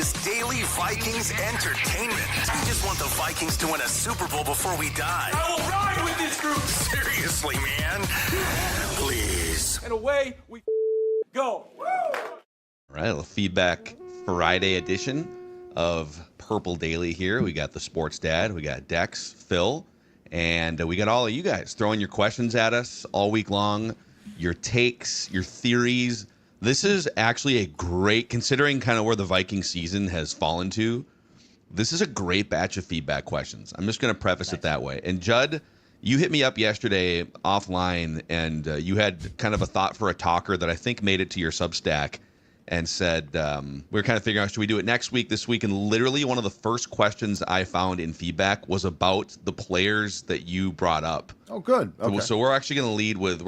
is Daily Vikings Entertainment. We just want the Vikings to win a Super Bowl before we die. I will ride with this group. Seriously, man. Please. And away we go. All right, a feedback Friday edition of Purple Daily here. We got the Sports Dad, we got Dex, Phil, and we got all of you guys throwing your questions at us all week long, your takes, your theories. This is actually a great, considering kind of where the Viking season has fallen to, this is a great batch of feedback questions. I'm just going to preface it that way. And Judd, you hit me up yesterday offline, and you had kind of a thought for a talker that I think made it to your Substack and said, we were kind of figuring out, should we do it next week, this week? And literally one of the first questions I found in feedback was about the players that you brought up. Oh, good. Okay. So we're actually going to lead with,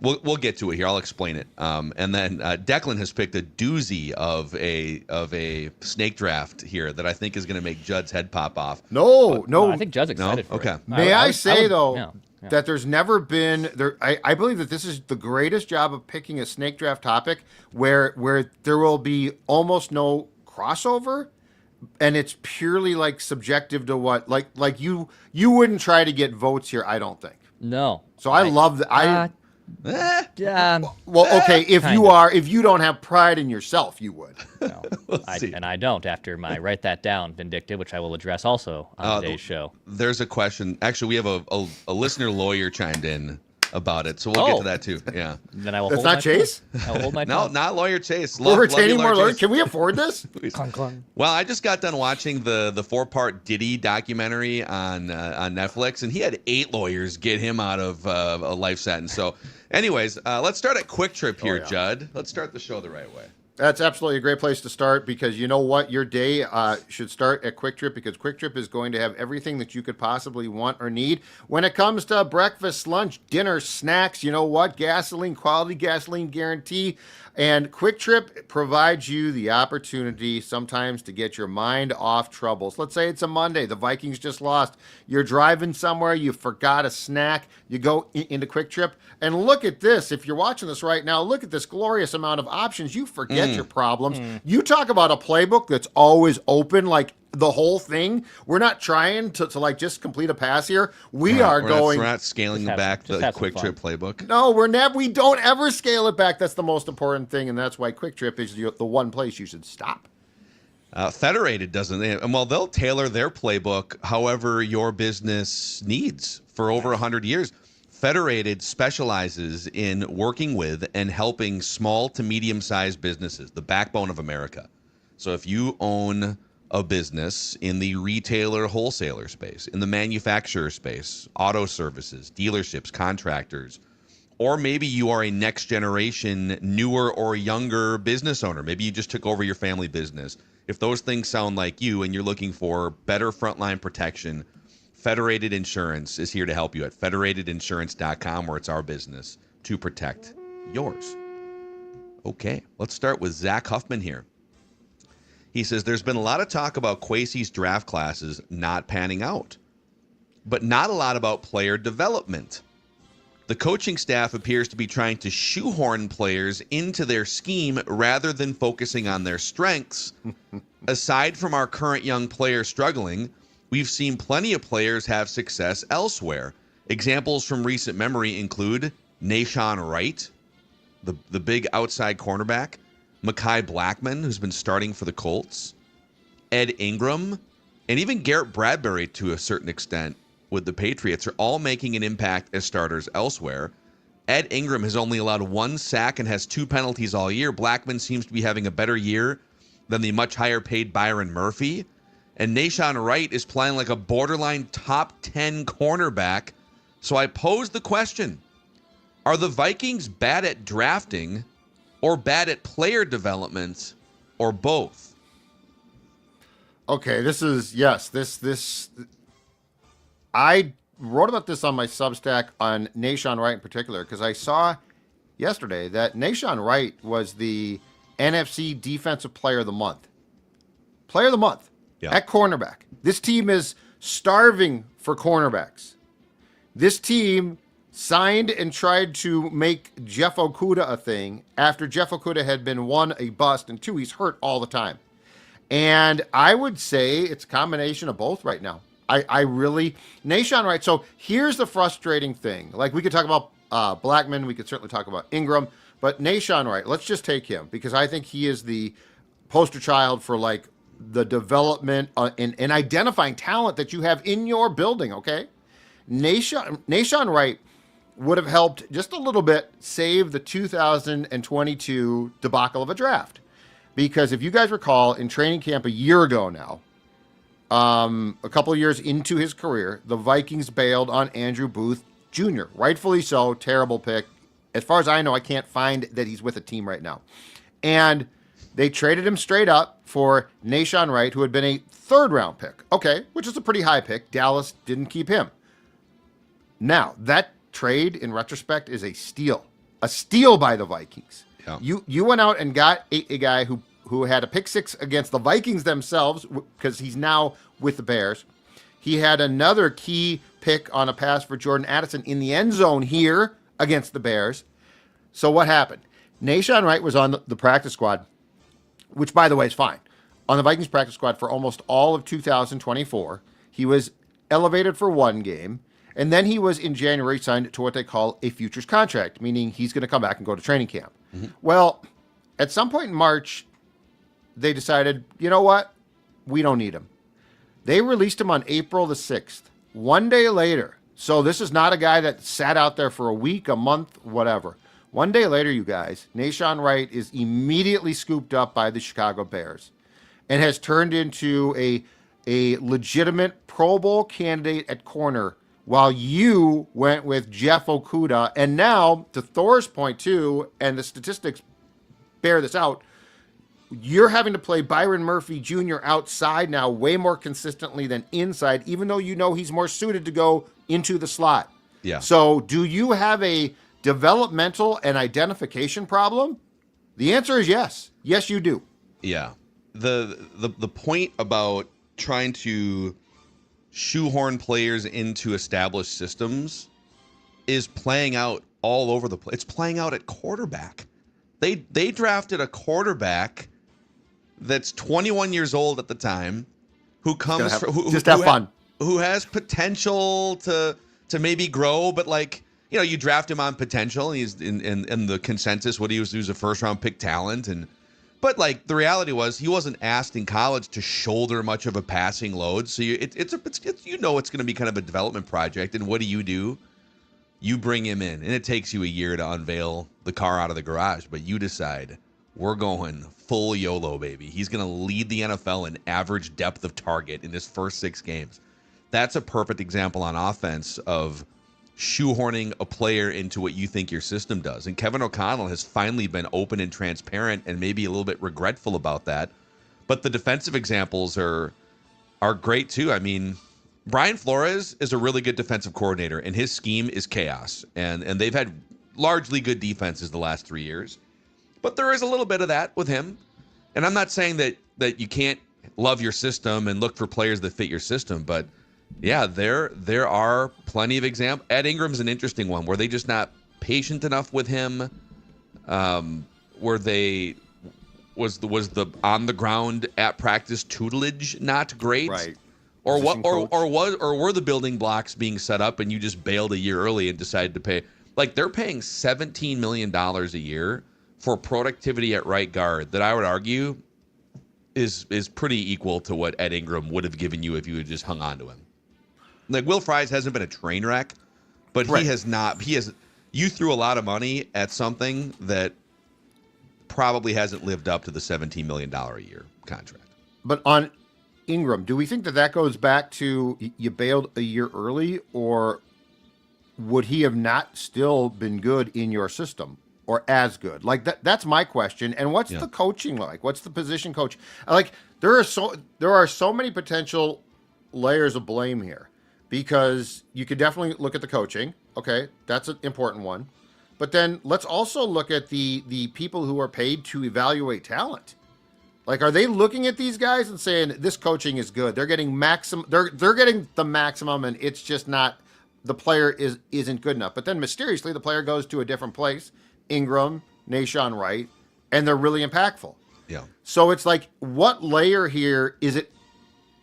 we'll get to it here. I'll explain it. And then Declan has picked a doozy of a snake draft here that I think is going to make Judd's head pop off. No. I think Judd's excited for okay. it. May I say, though, yeah. that there's never been there. I believe that this is the greatest job of picking a snake draft topic where there will be almost no crossover, and it's purely like subjective to what like you wouldn't try to get votes here. I don't think. No. So I love that. Well, okay, if you don't have pride in yourself, you would. No, We'll see. I don't after my write that down vindictive, which I will address also on today's show. There's a question. Actually, we have a listener lawyer chimed in about it, so we'll get to that too. Yeah. Then I will. That's hold not my Chase? tongue. I will hold my No, tongue. not lawyer Chase. We're retaining love you, more lawyer lawyers. Chase. Can we afford this? Well, I just got done watching the 4-part Diddy documentary on Netflix, and he had 8 lawyers get him out of a life sentence. So, anyways, let's start at Quick Trip here, yeah. Judd. Let's start the show the right way. That's absolutely a great place to start, because you know what? Your day should start at Quick Trip, because Quick Trip is going to have everything that you could possibly want or need when it comes to breakfast, lunch, dinner, snacks. You know what? Gasoline, quality gasoline guarantee. And Quick Trip provides you the opportunity sometimes to get your mind off troubles. Let's say it's a Monday. The Vikings just lost. You're driving somewhere. You forgot a snack. You go into Quick Trip. And look at this. If you're watching this right now, look at this glorious amount of options. You forget your problems. You talk about a playbook that's always open, like the whole thing. We're not trying to like just complete a pass here. We're not scaling Just back have the some Quick fun. Trip playbook. No, we don't ever scale it back. That's the most important thing, and that's why Quick Trip is the one place you should stop. Federated doesn't. They'll tailor their playbook however your business needs for over 100 years. Federated specializes in working with and helping small to medium-sized businesses, the backbone of America. So if you own a business in the retailer wholesaler space, in the manufacturer space, auto services, dealerships, contractors, or maybe you are a next generation, newer or younger business owner. Maybe you just took over your family business. If those things sound like you and you're looking for better frontline protection, Federated Insurance is here to help you at federatedinsurance.com, where it's our business to protect yours. Okay, let's start with Zach Huffman here. He says, there's been a lot of talk about Kwesi's draft classes not panning out, but not a lot about player development. The coaching staff appears to be trying to shoehorn players into their scheme rather than focusing on their strengths. Aside from our current young players struggling, we've seen plenty of players have success elsewhere. Examples from recent memory include Nahshon Wright, the big outside cornerback, Mekhi Blackman, who's been starting for the Colts, Ed Ingram, and even Garrett Bradbury to a certain extent with the Patriots are all making an impact as starters elsewhere. Ed Ingram has only allowed 1 sack and has 2 penalties all year. Blackman seems to be having a better year than the much higher paid Byron Murphy. And Nahshon Wright is playing like a borderline top 10 cornerback. So I pose the question, are the Vikings bad at drafting or bad at player development, or both? Okay, I wrote about this on my Substack on Nahshon Wright in particular, because I saw yesterday that Nahshon Wright was the NFC Defensive Player of the Month. Player of the Month at cornerback. This team is starving for cornerbacks. This team signed and tried to make Jeff Okudah a thing after Jeff Okudah had been 1, a bust, and 2, he's hurt all the time. And I would say it's a combination of both right now. I really, Nashon Wright. So here's the frustrating thing. Like, we could talk about Blackman. We could certainly talk about Ingram. But Nashon Wright, let's just take him because I think he is the poster child for, like, the development and identifying talent that you have in your building, okay? Nashon Wright would have helped just a little bit save the 2022 debacle of a draft. Because if you guys recall, in training camp a year ago now, a couple of years into his career, the Vikings bailed on Andrew Booth Jr. Rightfully so, terrible pick. As far as I know, I can't find that he's with a team right now. And they traded him straight up for Nashon Wright, who had been a third-round pick. Okay, which is a pretty high pick. Dallas didn't keep him. Now, that trade, in retrospect, is a steal. A steal by the Vikings. Yeah. You went out and got a guy who had a pick six against the Vikings themselves because he's now with the Bears. He had another key pick on a pass for Jordan Addison in the end zone here against the Bears. So what happened? Nashon Wright was on the practice squad, which, by the way, is fine. On the Vikings practice squad for almost all of 2024. He was elevated for one game. And then he was in January signed to what they call a futures contract, meaning he's going to come back and go to training camp. Mm-hmm. Well, at some point in March, they decided, you know what? We don't need him. They released him on April the 6th, one day later. So this is not a guy that sat out there for a week, a month, whatever. One day later, you guys, Nashon Wright is immediately scooped up by the Chicago Bears and has turned into a legitimate Pro Bowl candidate at corner, while you went with Jeff Okudah. And now, to Thor's point too, and the statistics bear this out, you're having to play Byron Murphy Jr. outside now way more consistently than inside, even though you know he's more suited to go into the slot. Yeah. So do you have a developmental and identification problem? The answer is yes. Yes, you do. Yeah. The point about trying to shoehorn players into established systems is playing out all over the place. It's playing out at quarterback. They drafted a quarterback that's 21 years old at the time, who comes who has potential to maybe grow, but, like, you know, you draft him on potential. And he's in the consensus what he was a first round pick talent, but, like, the reality was he wasn't asked in college to shoulder much of a passing load. So it's you know it's going to be kind of a development project. And what do? You bring him in, and it takes you a year to unveil the car out of the garage. But you decide, we're going full YOLO, baby. He's going to lead the NFL in average depth of target in his first 6 games. That's a perfect example on offense of shoehorning a player into what you think your system does. And Kevin O'Connell has finally been open and transparent and maybe a little bit regretful about that. But the defensive examples are great too. I mean, Brian Flores is a really good defensive coordinator, and his scheme is chaos. And they've had largely good defenses the last 3 years. But there is a little bit of that with him. And I'm not saying that you can't love your system and look for players that fit your system, but yeah, there are plenty of examples. Ed Ingram's an interesting one. Were they just not patient enough with him? Were they was the on the ground at practice tutelage not great? Right. Or what? Or were the building blocks being set up and you just bailed a year early and decided to pay? Like, they're paying $17 million a year for productivity at right guard that I would argue is pretty equal to what Ed Ingram would have given you if you had just hung on to him. Like, Will Fries hasn't been a train wreck, but right. You threw a lot of money at something that probably hasn't lived up to the $17 million a year contract. But on Ingram, do we think that goes back to you bailed a year early, or would he have not still been good in your system or as good? Like, that's my question. And what's the coaching like? What's the position coach? Like, there are so many potential layers of blame here, because you could definitely look at the coaching. Okay, that's an important one. But then let's also look at the people who are paid to evaluate talent. Like, are they looking at these guys and saying this coaching is good? They're getting they're getting the maximum, and it's just not, the player isn't good enough. But then mysteriously the player goes to a different place, Ingram, Nashon Wright, and they're really impactful. Yeah. So it's like, what layer here is it?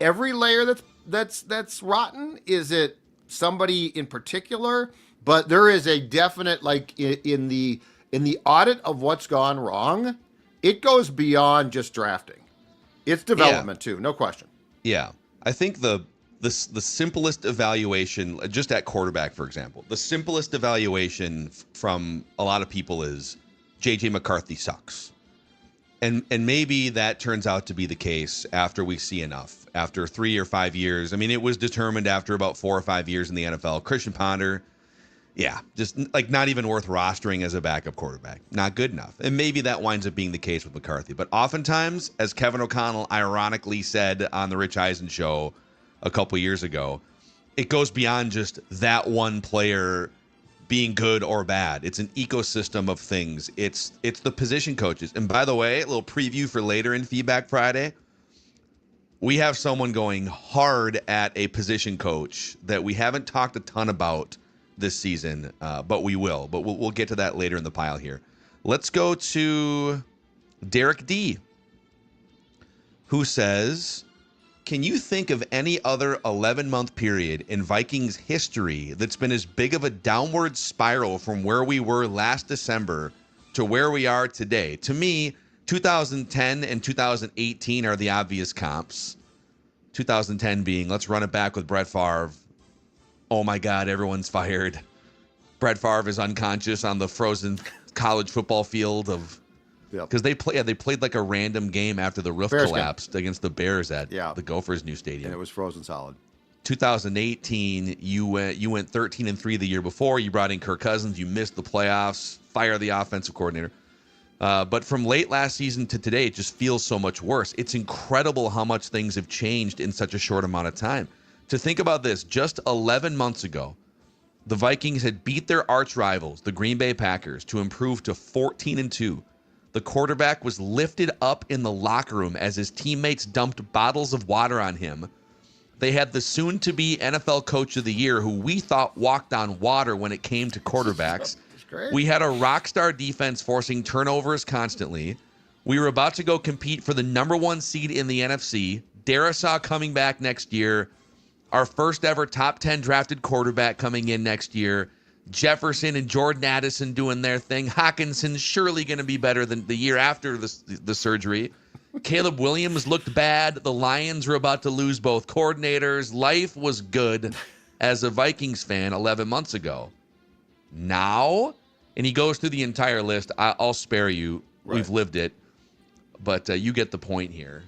Every layer that's rotten? Is it somebody in particular? But there is a definite, like, in the audit of what's gone wrong, it goes beyond just drafting. It's development too, no question. Yeah. I think the simplest evaluation, just at quarterback, for example, the simplest evaluation from a lot of people is JJ McCarthy sucks. And maybe that turns out to be the case after we see enough. After 3 or 5 years. I mean, it was determined after about 4 or 5 years in the NFL. Christian Ponder, yeah, just like not even worth rostering as a backup quarterback. Not good enough. And maybe that winds up being the case with McCarthy. But oftentimes, as Kevin O'Connell ironically said on the Rich Eisen show a couple years ago, it goes beyond just that one player being good or bad. It's an ecosystem of things. It's the position coaches. And by the way, a little preview for later in Feedback Friday. We have someone going hard at a position coach that we haven't talked a ton about this season, but we will. But we'll get to that later in the pile here. Let's go to Derek D, who says, can you think of any other 11-month period in Vikings history that's been as big of a downward spiral from where we were last December to where we are today? To me, 2010 and 2018 are the obvious comps. 2010 being, let's run it back with Brett Favre. Oh my God, everyone's fired. Brett Favre is unconscious on the frozen college football field of, because they played like a random game after the roof collapsed against the Bears at the Gophers' new stadium, and it was frozen solid. 2018, you went 13-3 the year before. You brought in Kirk Cousins. You missed the playoffs. Fire the offensive coordinator. But from late last season to today, it just feels so much worse. It's incredible how much things have changed in such a short amount of time. To think about this, just 11 months ago, the Vikings had beat their arch rivals, the Green Bay Packers, to improve to 14-2. The quarterback was lifted up in the locker room as his teammates dumped bottles of water on him. They had the soon-to-be NFL Coach of the Year, who we thought walked on water when it came to quarterbacks. We had a rock-star defense forcing turnovers constantly. We were about to go compete for the number 1 seed in the NFC. Darisaw coming back next year. Our first ever top 10 drafted quarterback coming in next year. Jefferson and Jordan Addison doing their thing. Hawkinson's surely going to be better than the year after the surgery. Caleb Williams looked bad. The Lions were about to lose both coordinators. Life was good as a Vikings fan 11 months ago. Now, and he goes through the entire list. I'll spare you. Right. We've lived it. But you get the point here.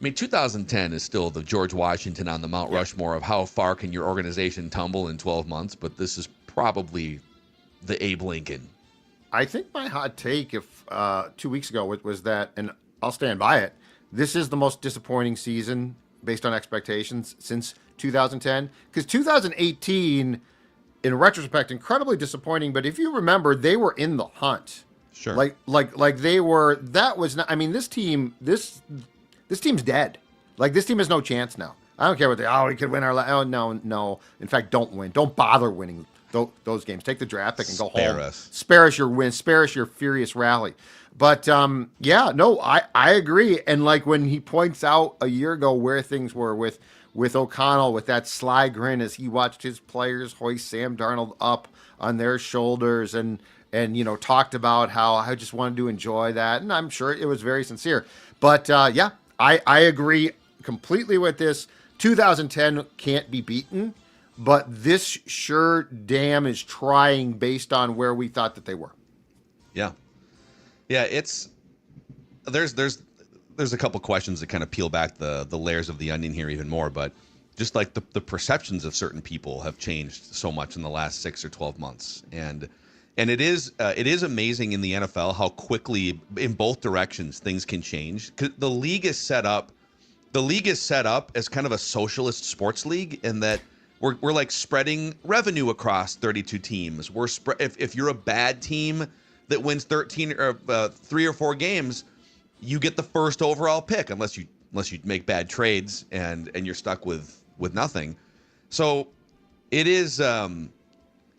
I mean, 2010 is still the George Washington on the Mount Rushmore of how far can your organization tumble in 12 months, but this is probably the Abe Lincoln. I think my hot take 2 weeks ago was that, and I'll stand by it, this is the most disappointing season based on expectations since 2010. Because 2018, in retrospect, incredibly disappointing, but if you remember, they were in the hunt. Sure. Like they were, that was not, I mean, this team's dead. Like, this team has no chance now. I don't care what we could win our no. In fact, don't win. Don't bother winning those games. Take the draft pick and go home. Spare us your win. Spare us your furious rally. But, I agree. And, like, when he points out a year ago where things were with O'Connell, with that sly grin as he watched his players hoist Sam Darnold up on their shoulders and talked about how I just wanted to enjoy that. And I'm sure it was very sincere. But, I agree completely with this. 2010 can't be beaten, but this sure damn is trying based on where we thought that they were. Yeah. Yeah, there's a couple questions that kind of peel back the layers of the onion here even more, but just like the perceptions of certain people have changed so much in the last 6 or 12 months. And it is amazing in the NFL how quickly in both directions things can change. 'Cause the league is set up as kind of a socialist sports league in that we're like spreading revenue across 32 teams. If you're a bad team that wins 13 or 3 or 4 games, you get the first overall pick unless you make bad trades and you're stuck with nothing. So it is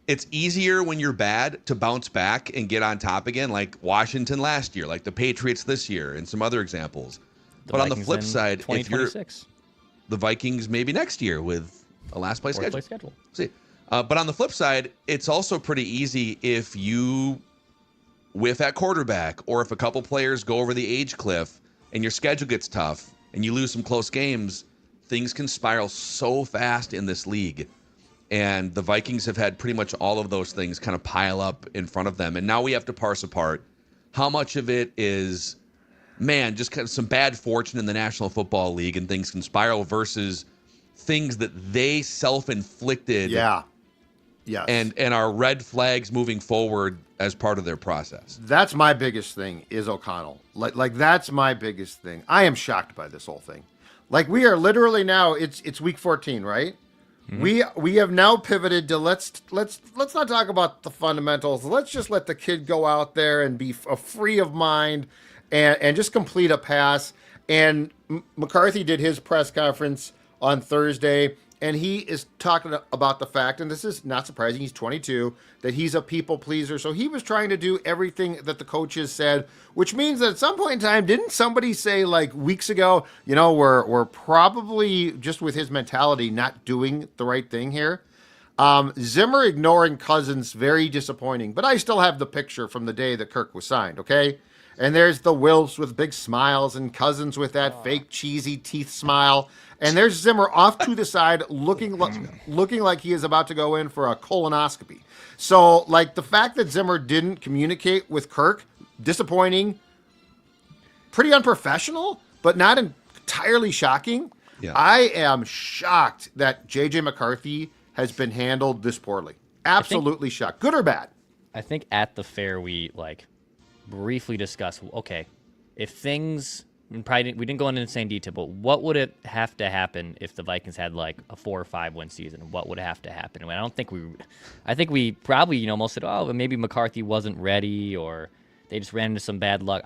It's easier when you're bad to bounce back and get on top again, like Washington last year, like the Patriots this year, and some other examples. But on the flip side, if you're the Vikings maybe next year with a last place schedule. See, but on the flip side, it's also pretty easy if you whiff at quarterback, or if a couple players go over the age cliff and your schedule gets tough and you lose some close games, things can spiral so fast in this league. And the Vikings have had pretty much all of those things kind of pile up in front of them. And now we have to parse apart how much of it is, man, just kind of some bad fortune in the National Football League and things can spiral versus things that they self-inflicted. Yeah. Yes. And are red flags moving forward as part of their process. That's my biggest thing is O'Connell. Like that's my biggest thing. I am shocked by this whole thing. Like we are literally now, it's week 14, right? Mm-hmm. We have now pivoted to let's not talk about the fundamentals. Let's just let the kid go out there and be free of mind and just complete a pass. And McCarthy did his press conference on Thursday, and he is talking about the fact, and this is not surprising, he's 22, that he's a people pleaser. So he was trying to do everything that the coaches said, which means that at some point in time, didn't somebody say like weeks ago, we're probably just with his mentality not doing the right thing here? Zimmer ignoring Cousins, very disappointing. But I still have the picture from the day that Kirk was signed, okay? And there's the Wilfs with big smiles and Cousins with that fake cheesy teeth smile. And there's Zimmer off to the side looking like he is about to go in for a colonoscopy. So, like, the fact that Zimmer didn't communicate with Kirk, disappointing, pretty unprofessional, but not entirely shocking. Yeah. I am shocked that J.J. McCarthy has been handled this poorly. Absolutely shocked. Good or bad? I think at the fair we, briefly discussed, okay, if things... we didn't go into insane detail, but what would it have to happen if the Vikings had a 4 or 5 win season? What would have to happen? I think we probably almost said, oh, maybe McCarthy wasn't ready or they just ran into some bad luck.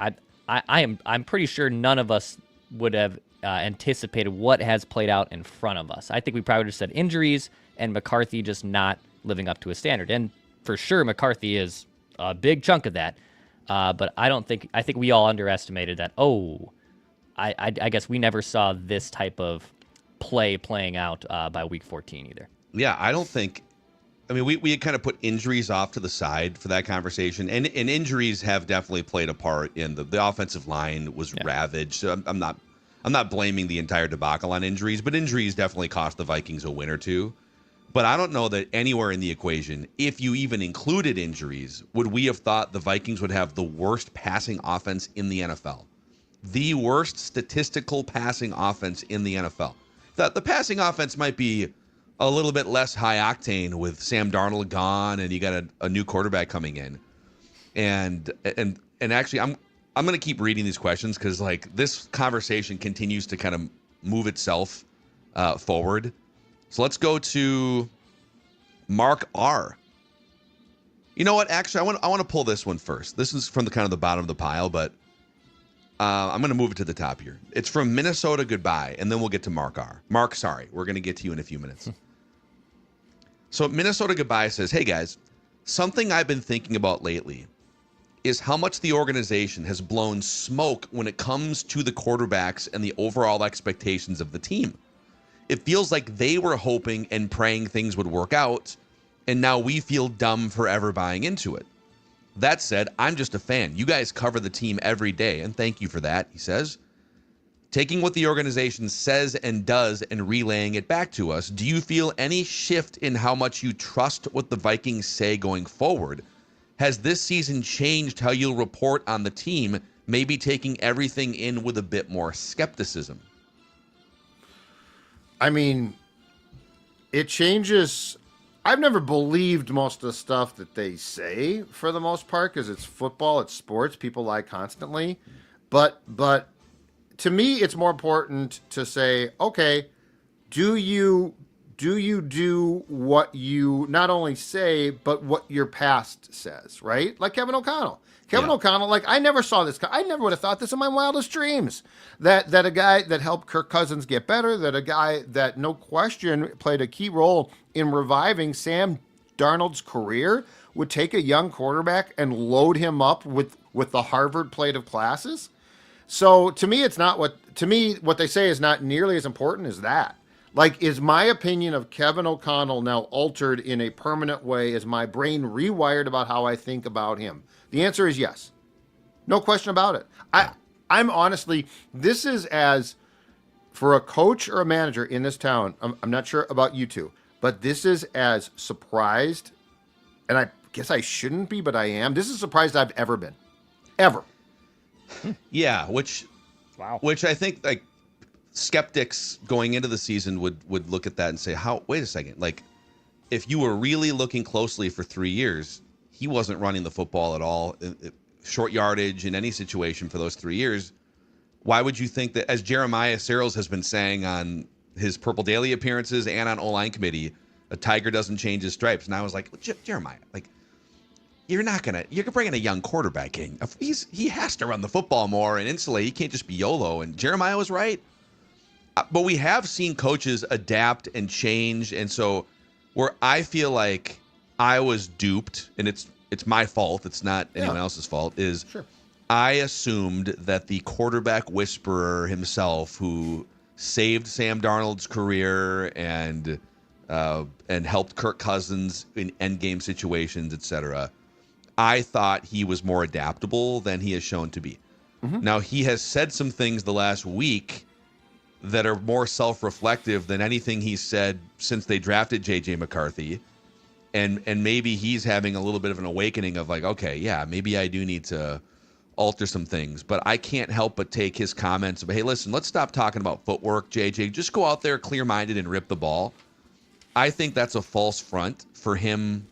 I'm pretty sure none of us would have anticipated what has played out in front of us. I think we probably just said injuries and McCarthy just not living up to his standard, and for sure McCarthy is a big chunk of that. But I think we all underestimated that. I guess we never saw this type of playing out by week 14 either. Yeah, I don't think. I mean, we had kind of put injuries off to the side for that conversation, and injuries have definitely played a part in the offensive line was ravaged. So I'm not blaming the entire debacle on injuries, but injuries definitely cost the Vikings a win or two. But I don't know that anywhere in the equation, if you even included injuries, would we have thought the Vikings would have the worst passing offense in the NFL. The worst statistical passing offense in the NFL. The passing offense might be a little bit less high octane with Sam Darnold gone and you got a new quarterback coming in. And actually I'm going to keep reading these questions because this conversation continues to kind of move itself forward. So let's go to Mark R. You know what? Actually, I want to pull this one first. This is from the bottom of the pile, but I'm going to move it to the top here. It's from Minnesota Goodbye, and then we'll get to Mark R. Mark, sorry. We're going to get to you in a few minutes. So Minnesota Goodbye says, hey, guys, something I've been thinking about lately is how much the organization has blown smoke when it comes to the quarterbacks and the overall expectations of the team. It feels like they were hoping and praying things would work out, and now we feel dumb for ever buying into it. That said, I'm just a fan. You guys cover the team every day, and thank you for that, he says. Taking what the organization says and does and relaying it back to us, do you feel any shift in how much you trust what the Vikings say going forward? Has this season changed how you'll report on the team, maybe taking everything in with a bit more skepticism? I mean, it changes. I've never believed most of the stuff that they say for the most part because it's football, it's sports. People lie constantly. But to me, it's more important to say, okay, do you do what you not only say, but what your past says, right? Like Kevin O'Connell. O'Connell, I never saw this guy. I never would have thought this in my wildest dreams. That a guy that helped Kirk Cousins get better, that a guy that, no question, played a key role in reviving Sam Darnold's career would take a young quarterback and load him up with the Harvard plate of classes. So to me, what they say is not nearly as important as that. Like, is my opinion of Kevin O'Connell now altered in a permanent way? Is my brain rewired about how I think about him? The answer is yes. No question about it. I'm honestly, this is as, for a coach or a manager in this town, I'm not sure about you two, but this is as surprised, and I guess I shouldn't be, but I am. This is surprised I've ever been. Ever. Yeah, which I think, like, skeptics going into the season would look at that and say, wait a second, like, if you were really looking closely for 3 years, he wasn't running the football at all, short yardage in any situation for those 3 years. Why would you think that, as Jeremiah Searles has been saying on his Purple Daily appearances and on O-line committee, a tiger doesn't change his stripes? And I was like, Jeremiah, like, you're bringing a young quarterback in. He has to run the football more and insulate. He can't just be YOLO. And Jeremiah was right. But we have seen coaches adapt and change. And so where I feel like I was duped, and it's my fault, it's not anyone else's fault, is Sure. I assumed that the quarterback whisperer himself, who saved Sam Darnold's career and helped Kirk Cousins in endgame situations, etc., I thought he was more adaptable than he has shown to be. Mm-hmm. Now, he has said some things the last week that are more self-reflective than anything he's said since they drafted J.J. McCarthy. And maybe he's having a little bit of an awakening of like, okay, yeah, maybe I do need to alter some things. But I can't help but take his comments of, hey, listen, let's stop talking about footwork, JJ. Just go out there clear-minded and rip the ball. I think that's a false front for him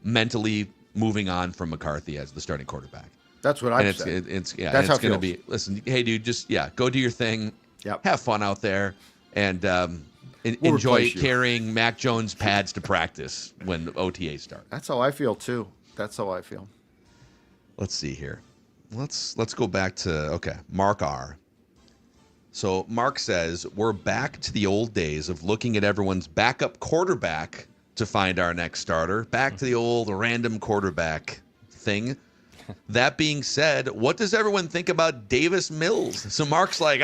mentally moving on from McCarthy as the starting quarterback. That's what I've said. It's That's how it going to feels. be, listen, hey, dude, just, go do your thing. Yep. Have fun out there. And We'll enjoy replace you. carrying Mac Jones pads to practice when OTA start. That's how I feel too. That's how I feel. Let's see here. Let's go back to Mark R. So Mark says, we're back to the old days of looking at everyone's backup quarterback to find our next starter. Back to the old random quarterback thing. That being said, what does everyone think about Davis Mills? So Mark's like,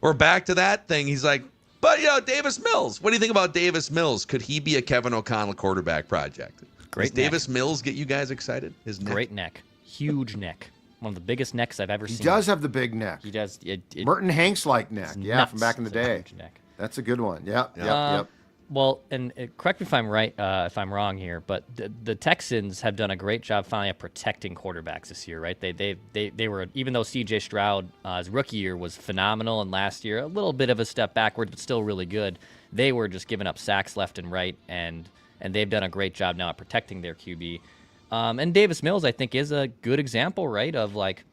we're back to that thing. He's like, but Davis Mills. What do you think about Davis Mills? Could he be a Kevin O'Connell quarterback project? Great Does Davis Mills get you guys excited? His neck? Great neck. Huge neck. One of the biggest necks I've ever He seen. does have the big neck. He does. Merton Hanks-like neck. Yeah, nuts. from back in the It's a day. huge neck. That's a good one. Yep. Well, and correct me if I'm right, if I'm wrong here, but the Texans have done a great job finally of protecting quarterbacks this year, right? They were, even though C.J. Stroud, his rookie year was phenomenal, and last year a little bit of a step backwards, but still really good. They were just giving up sacks left and right, and they've done a great job now at protecting their QB. And Davis Mills, I think, is a good example, right, of like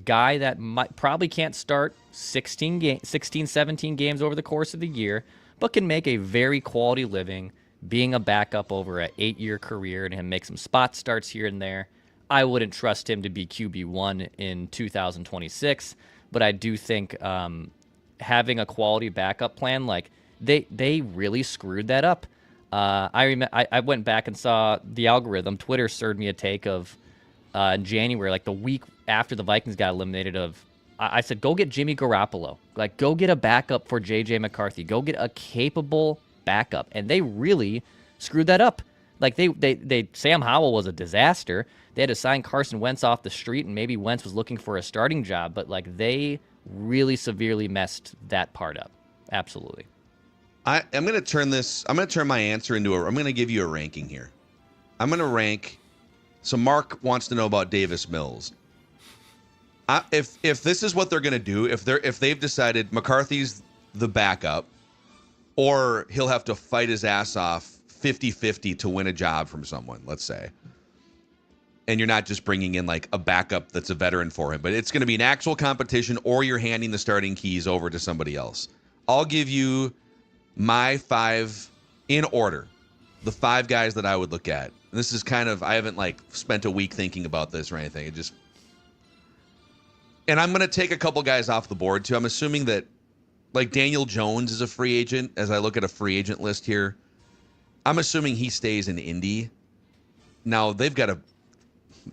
guy that probably can't start 16, 17 games over the course of the year, but can make a very quality living being a backup over an 8-year career and him make some spot starts here and there. I wouldn't trust him to be QB1 in 2026, but I do think having a quality backup plan, like they really screwed that up. I went back and saw the algorithm. Twitter served me a take of in January, like the week after the Vikings got eliminated, I said, go get Jimmy Garoppolo. Like, go get a backup for J.J. McCarthy. Go get a capable backup. And they really screwed that up. Like, they Sam Howell was a disaster. They had to sign Carson Wentz off the street, and maybe Wentz was looking for a starting job. But, like, they really severely messed that part up. Absolutely. I'm going to turn my answer into I'm going to give you a ranking here. I'm going to rank. So Mark wants to know about Davis Mills. If this is what they're going to do, if they've decided McCarthy's the backup, or he'll have to fight his ass off 50-50 to win a job from someone, let's say, and you're not just bringing in like a backup that's a veteran for him, but it's going to be an actual competition, or you're handing the starting keys over to somebody else. I'll give you my 5 in order, the 5 guys that I would look at. And this is kind of, I haven't like spent a week thinking about this or anything. And I'm going to take a couple guys off the board, too. I'm assuming that, like, Daniel Jones is a free agent, as I look at a free agent list here. I'm assuming he stays in Indy. Now they've got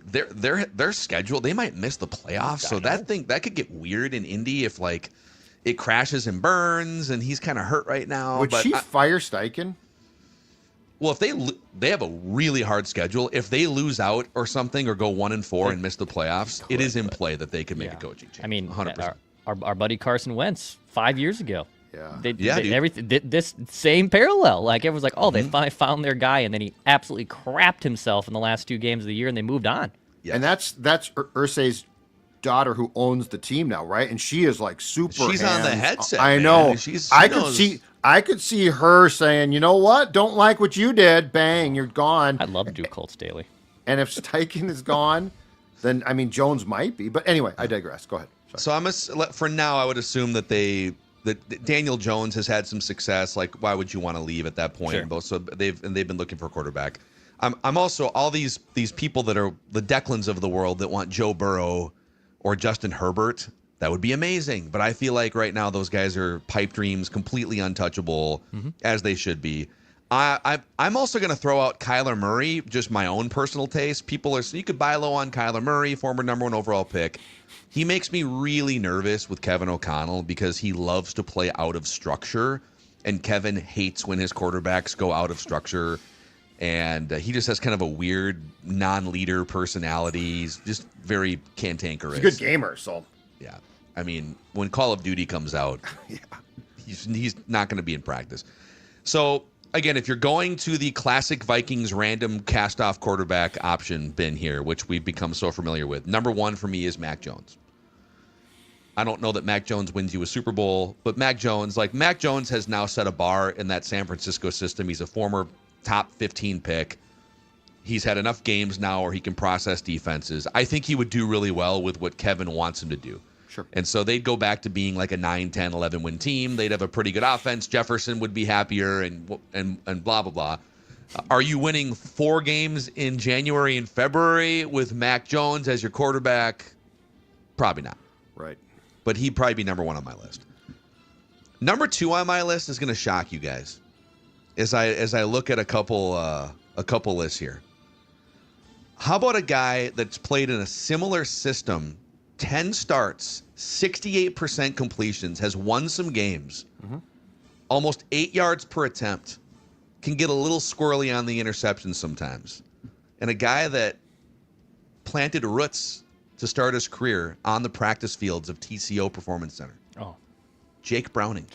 their schedule. They might miss the playoffs, so that could get weird in Indy if like it crashes and burns, and he's kind of hurt right now. Would she fire Steichen? Well, if they have a really hard schedule, if they lose out or something or go 1-4 and miss the playoffs, it is in play that they could make a coaching change. I mean, 100%. our buddy Carson Wentz 5 years ago. Yeah. Everything this same parallel. Like everyone's like, oh, they found their guy, and then he absolutely crapped himself in the last 2 games of the year, and they moved on. Yes. And that's Irsay's daughter who owns the team now, right? And she is like super. She's on the headset. I man. know. She I could see her saying, you know what? Don't like what you did. Bang, you're gone. I'd love to do Colts daily. And if Steichen is gone, then I mean Jones might be. But anyway, I digress. Go ahead. Sorry. So for now, I would assume that that Daniel Jones has had some success. Like, why would you want to leave at that point? Sure. So they've been looking for a quarterback. I'm also all these people that are the Declans of the world that want Joe Burrow or Justin Herbert. That would be amazing. But I feel like right now those guys are pipe dreams, completely untouchable, as they should be. I'm also going to throw out Kyler Murray, just my own personal taste. You could buy low on Kyler Murray, former number 1 overall pick. He makes me really nervous with Kevin O'Connell because he loves to play out of structure, and Kevin hates when his quarterbacks go out of structure. And he just has kind of a weird non-leader personality. He's just very cantankerous. He's a good gamer, so. Yeah. I mean, when Call of Duty comes out, he's not going to be in practice. So, again, if you're going to the classic Vikings random cast-off quarterback option bin here, which we've become so familiar with, number 1 for me is Mac Jones. I don't know that Mac Jones wins you a Super Bowl, but Mac Jones has now set a bar in that San Francisco system. He's a former top 15 pick. He's had enough games now where he can process defenses. I think he would do really well with what Kevin wants him to do. Sure. And so they'd go back to being like a 9, 10, 11 win team. They'd have a pretty good offense. Jefferson would be happier and blah, blah, blah. Are you winning 4 games in January and February with Mac Jones as your quarterback? Probably not. Right. But he'd probably be number 1 on my list. Number 2 on my list is going to shock you guys as I look at a couple lists here. How about a guy that's played in a similar system, 10 starts, 68% completions, has won some games, almost 8 yards per attempt, can get a little squirrely on the interceptions sometimes, and a guy that planted roots to start his career on the practice fields of TCO Performance Center. Oh, Jake Browning.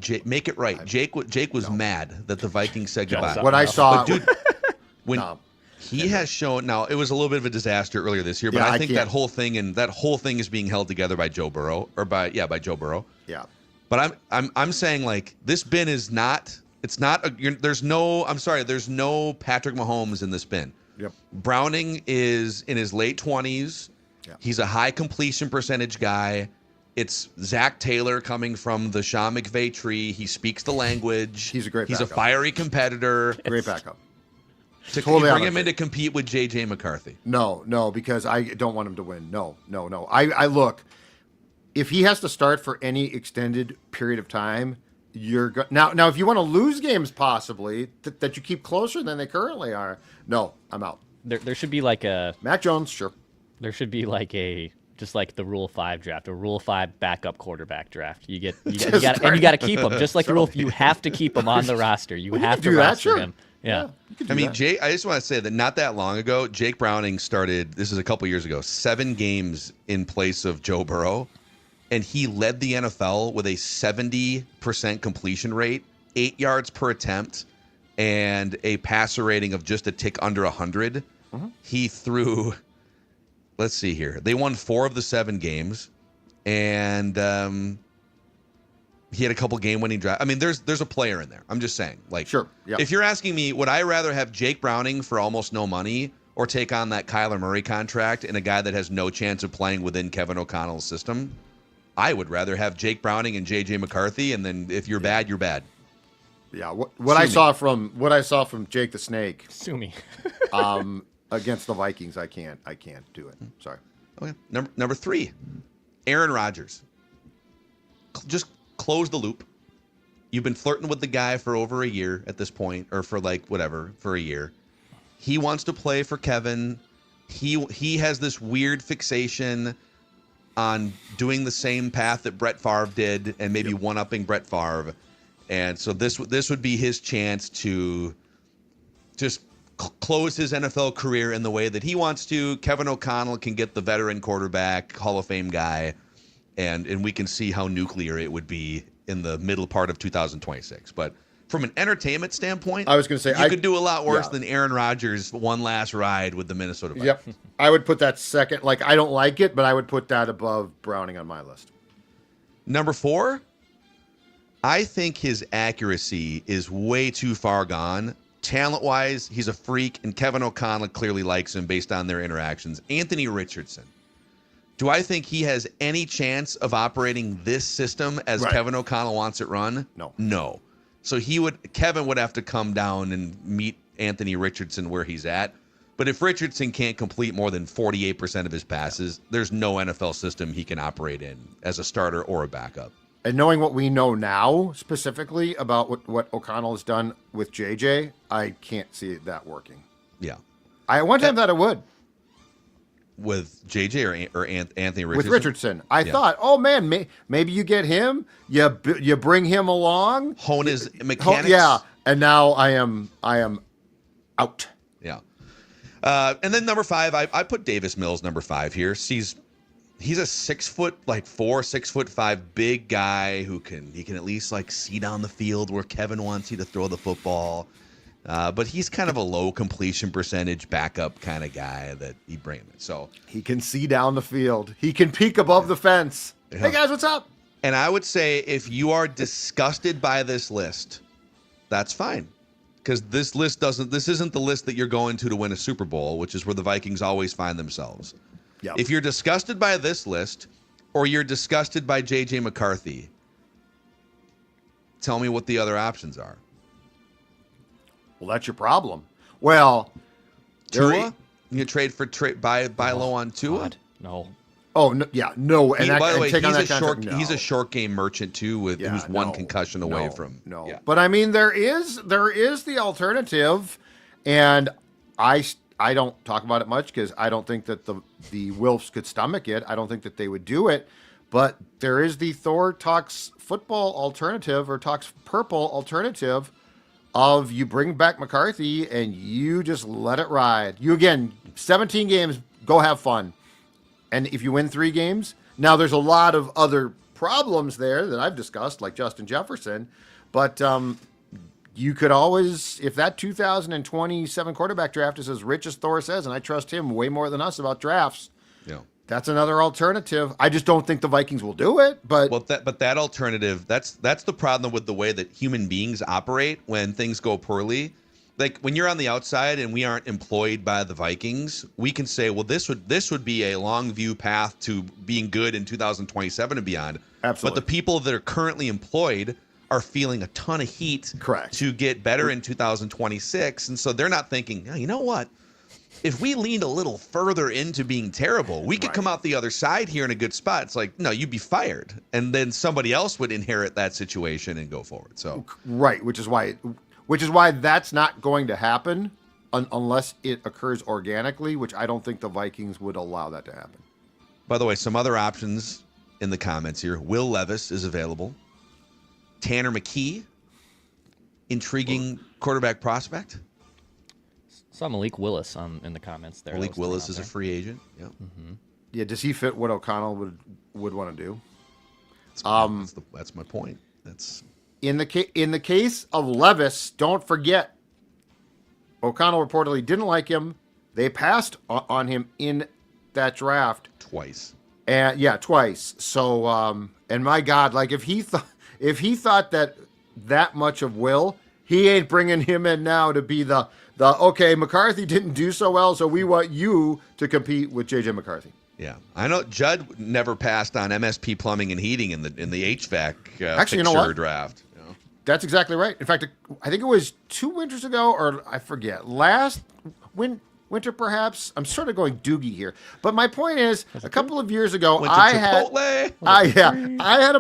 Yeah. Make it right. Jake was mad that the Vikings said goodbye. What I saw, But dude, when he has shown, now it was a little bit of a disaster earlier this year, but Yeah, I I think can't- that whole thing is being held together by Joe Burrow by Joe Burrow. Yeah. But I'm saying like this bin is not. It's not. There's no Patrick Mahomes in this bin. Yep. Browning is in his late 20s. Yeah. He's a high completion percentage guy. It's Zach Taylor coming from the Sean McVay tree. He speaks the language. He's a great He's a backup. fiery competitor. Great backup. To Totally bring on him it. in to compete with J.J. McCarthy. No, because I don't want him to win. No. I look, if he has to start for any extended period of time, now if you want to lose games possibly that you keep closer than they currently are, no, I'm out. There should be like Mac Jones, sure. There should be like just like the Rule 5 draft, a Rule 5 backup quarterback draft. You got to keep him. Just like the rule, you have to keep him on the roster. You have to do that, roster sure. him. Yeah. You could do I mean, that. I just want to say that not that long ago, Jake Browning started, this is a couple years ago, 7 games in place of Joe Burrow, and he led the NFL with a 70% completion rate, 8 yards per attempt, and a passer rating of just a tick under 100. He threw, let's see here, they won 4 of the 7 games, and he had a couple game-winning drives. I mean, there's a player in there. I'm just saying. Like, Sure, yeah. If you're asking me, would I rather have Jake Browning for almost no money or take on that Kyler Murray contract and a guy that has no chance of playing within Kevin O'Connell's system? I would rather have Jake Browning and J.J. McCarthy, and then if you're bad, you're bad. Yeah, what I saw from Jake the Snake Sue me. against the Vikings, I can't do it. Sorry. Okay. Number 3, Aaron Rodgers. Just close the loop. You've been flirting with the guy for over a year at this point, or for like whatever, for a year. He wants to play for Kevin. He has this weird fixation on doing the same path that Brett Favre did, and maybe one-upping Brett Favre. And so this would be his chance to just close his NFL career in the way that he wants to. Kevin O'Connell can get the veteran quarterback, Hall of Fame guy, and we can see how nuclear it would be in the middle part of 2026. But from an entertainment standpoint, I was going to say you could do a lot worse than Aaron Rodgers' one last ride with the Minnesota Vikings. Yep. I would put that second. Like, I don't like it, but I would put that above Browning on my list. Number 4, I think his accuracy is way too far gone. Talent-wise, he's a freak, and Kevin O'Connell clearly likes him based on their interactions. Anthony Richardson. Do I think he has any chance of operating this system as Kevin O'Connell wants it run? No. No. So Kevin would have to come down and meet Anthony Richardson where he's at. But if Richardson can't complete more than 48% of his passes, there's no NFL system he can operate in as a starter or a backup. And knowing what we know now specifically about what O'Connell has done with JJ, I can't see that working. Yeah. I one time thought it would. With JJ or Anthony Richardson? With Richardson. I thought, oh, man, maybe you get him, you bring him along. Hone his mechanics. Yeah, and now I am out. Yeah. And then number 5, I put Davis Mills number 5 here. He's a 6'4", 6'5" big guy who can at least like see down the field where Kevin wants you to throw the football. But he's kind of a low completion percentage backup kind of guy that you bring him in. So he can see down the field. He can peek above the fence. Yeah. Hey guys, what's up? And I would say if you are disgusted by this list, that's fine. Because this isn't the list that you're going to win a Super Bowl, which is where the Vikings always find themselves. Yep. If you're disgusted by this list, or you're disgusted by J.J. McCarthy, tell me what the other options are. Well, that's your problem. Well, Tua? You trade for buy low on Tua? God, no. Oh no, yeah, no. And by the way, he's a short game merchant too, who's one concussion away from. No, yeah. But I mean, there is the alternative, and I don't talk about it much because I don't think that the Wilfs could stomach it. I don't think that they would do it. But there is the Thor Talks Football alternative or Talks Purple alternative of you bring back McCarthy and you just let it ride. 17 games, go have fun. And if you win 3 games, now there's a lot of other problems there that I've discussed, like Justin Jefferson, but you could always, if that 2027 quarterback draft is as rich as Thor says, and I trust him way more than us about drafts, that's another alternative. I just don't think the Vikings will do it. But that alternative, that's the problem with the way that human beings operate when things go poorly. Like when you're on the outside and we aren't employed by the Vikings, we can say, well, this would be a long view path to being good in 2027 and beyond. Absolutely. But the people that are currently employed are feeling a ton of heat to get better in 2026. And so they're not thinking, you know what? If we leaned a little further into being terrible, we could come out the other side here in a good spot. It's like, no, you'd be fired. And then somebody else would inherit that situation and go forward. So which is why that's not going to happen unless it occurs organically, which I don't think the Vikings would allow that to happen. By the way, some other options in the comments here. Will Levis is available. Tanner McKee, intriguing quarterback prospect. Saw Malik Willis in the comments there. Malik Willis is a free agent. Yeah. Mm-hmm. Yeah. Does he fit what O'Connell would want to do? That's my point. That's in the case of Levis. Don't forget, O'Connell reportedly didn't like him. They passed on him in that draft twice. And twice. So, and my God, like if he thought that much of Will, he ain't bringing him in now to be the okay, McCarthy didn't do so well, so we want you to compete with J.J. McCarthy. Yeah, I know Judd never passed on MSP Plumbing and Heating in the HVAC actually, you know what? Draft. That's exactly right. In fact, I think it was 2 winters ago, or I forget. When Winter, perhaps. I'm sort of going Doogie here. But my point is, a couple of years ago, Went to Chipotle. I had a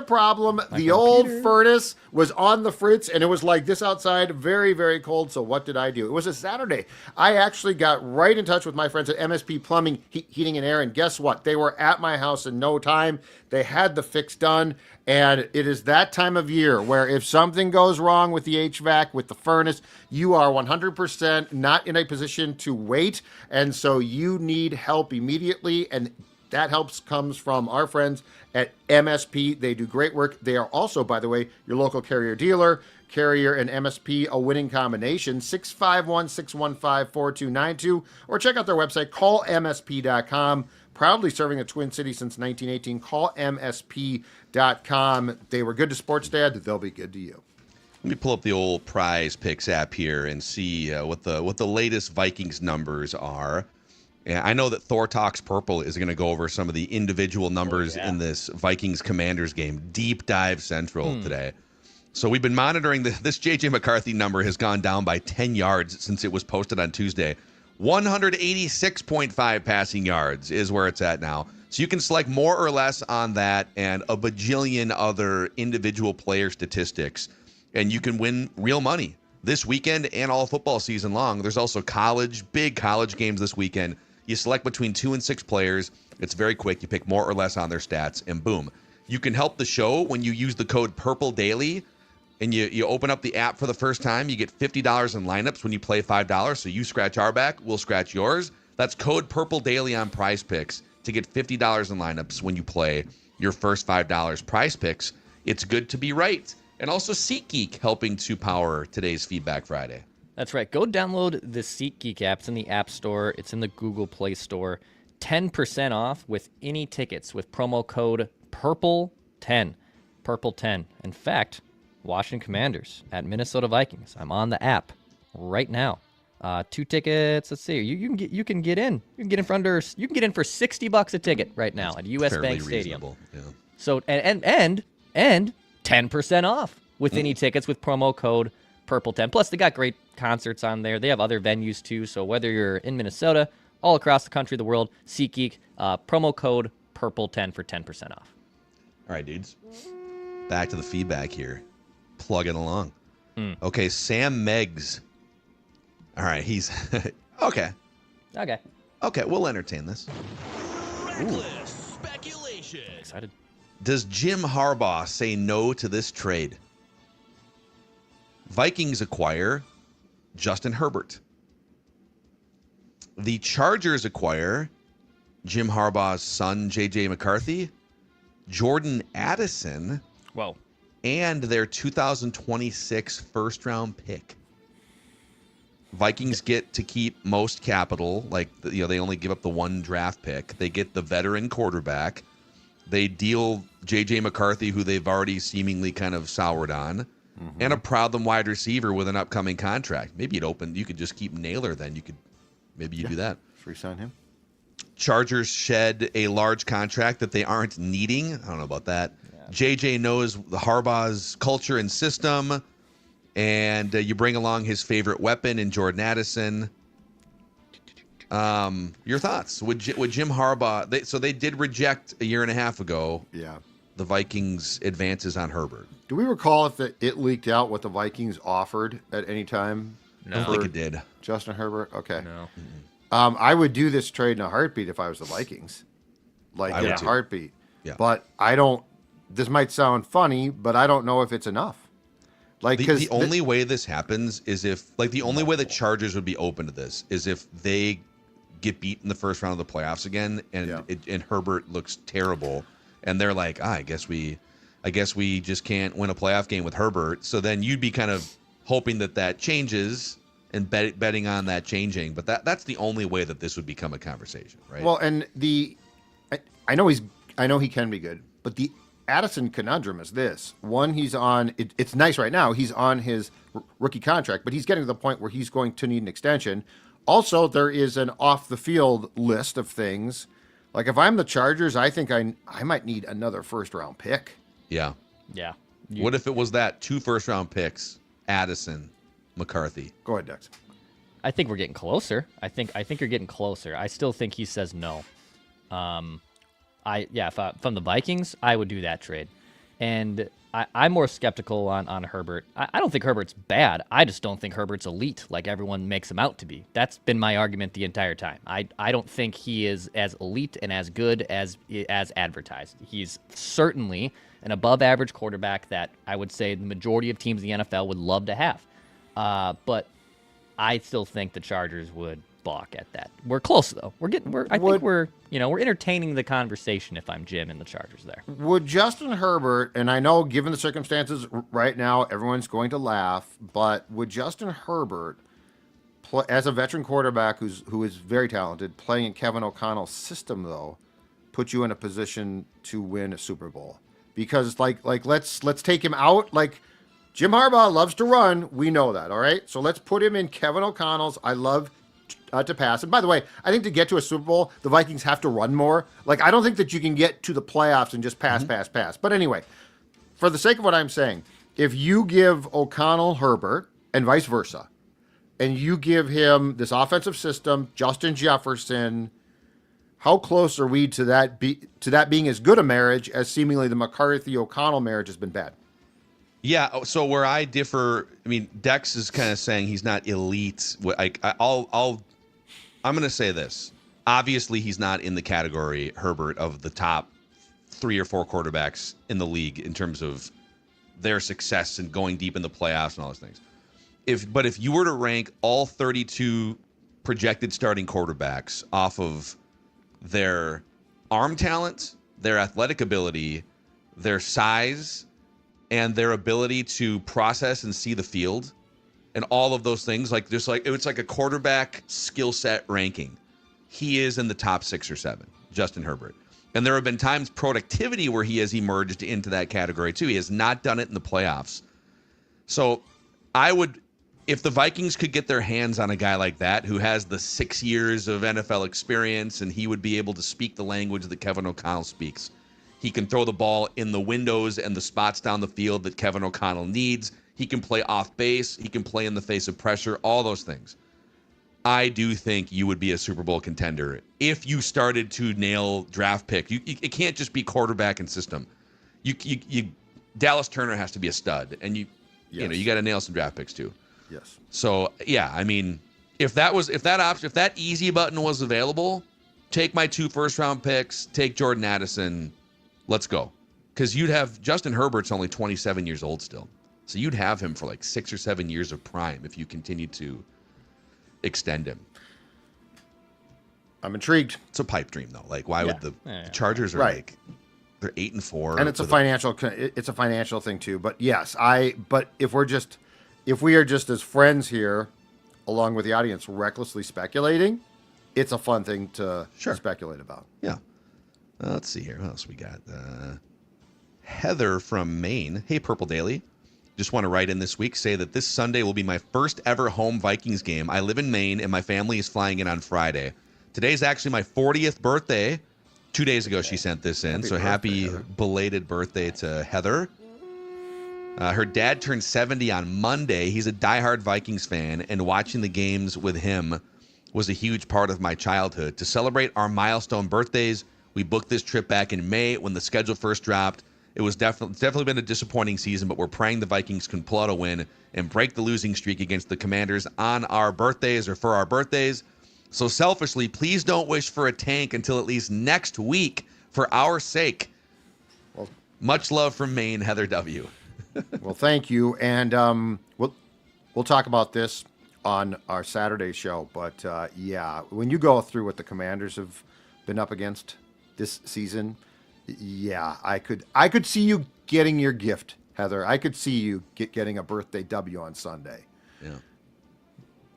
problem. The old furnace was on the fritz, and it was like this outside, very, very cold. So what did I do? It was a Saturday. I actually got right in touch with my friends at MSP Plumbing, Heating and Air, and guess what? They were at my house in no time. They had the fix done, and it is that time of year where if something goes wrong with the HVAC, with the furnace, you are 100% not in a position to wait, and so you need help immediately, and that help comes from our friends at MSP. They do great work. They are also, by the way, your local Carrier dealer. Carrier and MSP, a winning combination. 651-615-4292, or check out their website, callmsp.com. Proudly serving the Twin Cities since 1918. Call MSP.com. They were good to Sports Dad. They'll be good to you. Let me pull up the old Prize Picks app here and see what the latest Vikings numbers are. And I know that Thor Talks Purple is going to go over some of the individual numbers in this Vikings Commanders game. Deep dive central today. So we've been monitoring this J.J. McCarthy number has gone down by 10 yards since it was posted on Tuesday. 186.5 passing yards is where it's at now. So you can select more or less on that and a bajillion other individual player statistics, and you can win real money this weekend and all football season long. There's also big college games this weekend. You select between 2 and 6 players. It's very quick. You pick more or less on their stats, and boom. You can help the show when you use the code PURPLEDAILY. And you open up the app for the first time, you get $50 in lineups when you play $5. So you scratch our back, we'll scratch yours. That's code Purple Daily on Prize Picks to get $50 in lineups when you play your first $5. Prize Picks, it's good to be right. And also SeatGeek helping to power today's Feedback Friday. That's right. Go download the SeatGeek app. It's in the App Store. It's in the Google Play Store. 10% off with any tickets with promo code PURPLE10. Purple10. In fact, Washington Commanders at Minnesota Vikings. I'm on the app right now. 2 tickets. Let's see. You can get in. You can get in for $60 a ticket right now at US Bank Stadium. Yeah. So and 10% off with any tickets with promo code Purple10. Plus they got great concerts on there. They have other venues too. So whether you're in Minnesota, all across the country, the world, SeatGeek, promo code Purple10 for 10% off. All right, dudes. Back to the feedback here. Plugging along. Okay, Sam Meggs. All right, he's okay. Okay, we'll entertain this. Reckless speculation. Excited. Does Jim Harbaugh say no to this trade? Vikings acquire Justin Herbert. The Chargers acquire Jim Harbaugh's son, J.J. McCarthy, Jordan Addison, Whoa. and their 2026 first-round pick. Vikings get to keep most capital. They only give up the 1 draft pick. They get the veteran quarterback. They deal J.J. McCarthy, who they've already seemingly kind of soured on, and a Proudham wide receiver with an upcoming contract. Maybe you could just keep Naylor then. Maybe you do that. Resign him. Chargers shed a large contract that they aren't needing. I don't know about that. JJ knows the Harbaugh's culture and system, and you bring along his favorite weapon in Jordan Addison. Your thoughts? Would Jim Harbaugh? They did reject a year and a half ago. Yeah. The Vikings' advances on Herbert. Do we recall if it leaked out what the Vikings offered at any time? No. I don't think it did. Justin Herbert. Okay. No. I would do this trade in a heartbeat if I was the Vikings. I In would a too. heartbeat. Yeah. But I don't. This might sound funny, but I don't know if it's enough. The only way this happens is if, the only way the Chargers would be open to this is if they get beat in the first round of the playoffs again, and Herbert looks terrible, and they're like, I guess we just can't win a playoff game with Herbert. So then you'd be kind of hoping that changes and betting on that changing. But that's the only way that this would become a conversation, right? Well, and I know he can be good, but the Addison conundrum is this. One, he's on, it's nice right now, he's on his rookie contract, but he's getting to the point where he's going to need an extension. Also, there is an off-the-field list of things. Like, if I'm the Chargers, I think I might need another first-round pick. Yeah. Yeah. What if it was that 2 first-round picks, Addison, McCarthy? Go ahead, Dex. I think we're getting closer. I think you're getting closer. I still think he says no. If from the Vikings, I would do that trade. And I'm more skeptical on Herbert. I don't think Herbert's bad. I just don't think Herbert's elite like everyone makes him out to be. That's been my argument the entire time. I don't think he is as elite and as good as advertised. He's certainly an above-average quarterback that I would say the majority of teams in the NFL would love to have. But I still think the Chargers would balk at that. We're close though. I think we're entertaining the conversation if I'm Jim and the Chargers there. Would Justin Herbert, and I know given the circumstances right now, everyone's going to laugh, but would Justin Herbert, as a veteran quarterback who is very talented, playing in Kevin O'Connell's system though, put you in a position to win a Super Bowl? Because let's take him out. Like Jim Harbaugh loves to run, we know that. All right, so let's put him in Kevin O'Connell's. I love to pass. And by the way, I think to get to a Super Bowl, the Vikings have to run more. Like, I don't think that you can get to the playoffs and just pass. But anyway, for the sake of what I'm saying, if you give O'Connell Herbert and vice versa, and you give him this offensive system, Justin Jefferson, how close are we to that being as good a marriage as seemingly the McCarthy-O'Connell marriage has been bad? Yeah, so where I differ, I mean, Dex is kind of saying he's not elite. I'm going to say this. Obviously, he's not in the category, Herbert, of the top 3 or 4 quarterbacks in the league in terms of their success and going deep in the playoffs and all those things. But if you were to rank all 32 projected starting quarterbacks off of their arm talent, their athletic ability, their size, and their ability to process and see the field, and all of those things, it's like a quarterback skill set ranking. He is in the top 6 or 7, Justin Herbert. And there have been times productivity where he has emerged into that category too. He has not done it in the playoffs. So if the Vikings could get their hands on a guy like that who has the 6 years of NFL experience, and he would be able to speak the language that Kevin O'Connell speaks. He can throw the ball in the windows and the spots down the field that Kevin O'Connell needs. He can play off base. He can play in the face of pressure, all those things. I do think you would be a Super Bowl contender if you started to nail draft pick. It can't just be quarterback and system. Dallas Turner has to be a stud, and you got to nail some draft picks too. Yes. So yeah, I mean, if that easy button was available, take my 2 first-round picks, take Jordan Addison, let's go. Because you'd have Justin Herbert's only 27 years old still. So you'd have him for like 6 or 7 years of prime if you continue to extend him. I'm intrigued. It's a pipe dream though. Like, why would the Chargers are right. They're 8-4, and it's a financial thing too. But yes, but if we are just as friends here, along with the audience, recklessly speculating, it's a fun thing to speculate about. Yeah. Let's see here. What else we got? Heather from Maine. Hey, Purple Daily. Just want to write in this week, say that this Sunday will be my first ever home Vikings game. I live in Maine, and my family is flying in on Friday. Today's actually my 40th birthday. 2 days ago, she sent this in. Happy belated birthday to Heather. Her dad turned 70 on Monday. He's a diehard Vikings fan, and watching the games with him was a huge part of my childhood. To celebrate our milestone birthdays, we booked this trip back in May when the schedule first dropped. It was definitely been a disappointing season, but we're praying the Vikings can pull out a win and break the losing streak against the Commanders on our birthdays or for our birthdays. So selfishly, please don't wish for a tank until at least next week for our sake. Well, much love from Maine, Heather W. Well, thank you. And we'll talk about this on our Saturday show. But when you go through what the Commanders have been up against this season, I could see you getting your gift, Heather. I could see you getting a birthday W on Sunday. Yeah.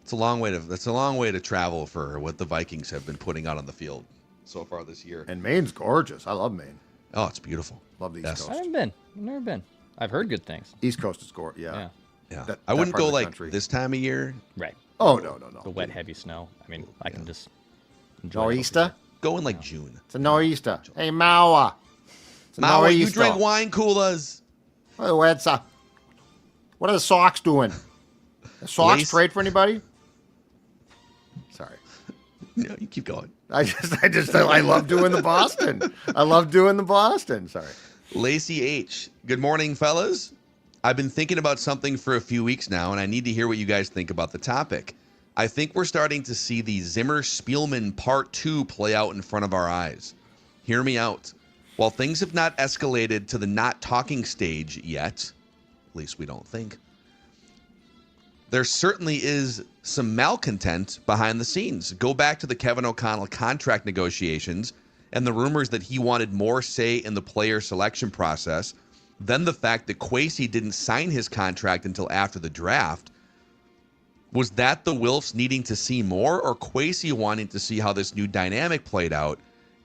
That's a long way to travel for what the Vikings have been putting out on the field so far this year. And Maine's gorgeous. I love Maine. Oh, it's beautiful. Love the East Coast. I haven't been. I've never been. I've heard good things. East Coast is gorgeous. Yeah. I wouldn't go like this time of year. Right. Oh, no. The wet, heavy snow. I mean, I can just enjoy Nor'easter? Go in like June. It's a nor'easter. Hey, Maua. Maua, you drink wine coolers. What are the Sox doing? The Sox Lace? trade for anybody? No, you keep going. I love doing the Boston. I love doing the Boston. Sorry. Lacey H. Good morning, fellas. I've been thinking about something for a few weeks now, and I need to hear what you guys think about the topic. I think we're starting to see the Zimmer-Spielman Part 2 play out in front of our eyes. Hear me out. While things have not escalated to the not talking stage yet, at least we don't think, there certainly is some malcontent behind the scenes. Go back to the Kevin O'Connell contract negotiations and the rumors that he wanted more say in the player selection process, then the fact that Kwesi didn't sign his contract until after the draft. Was that the Wilfs needing to see more, or Kwesi wanting to see how this new dynamic played out?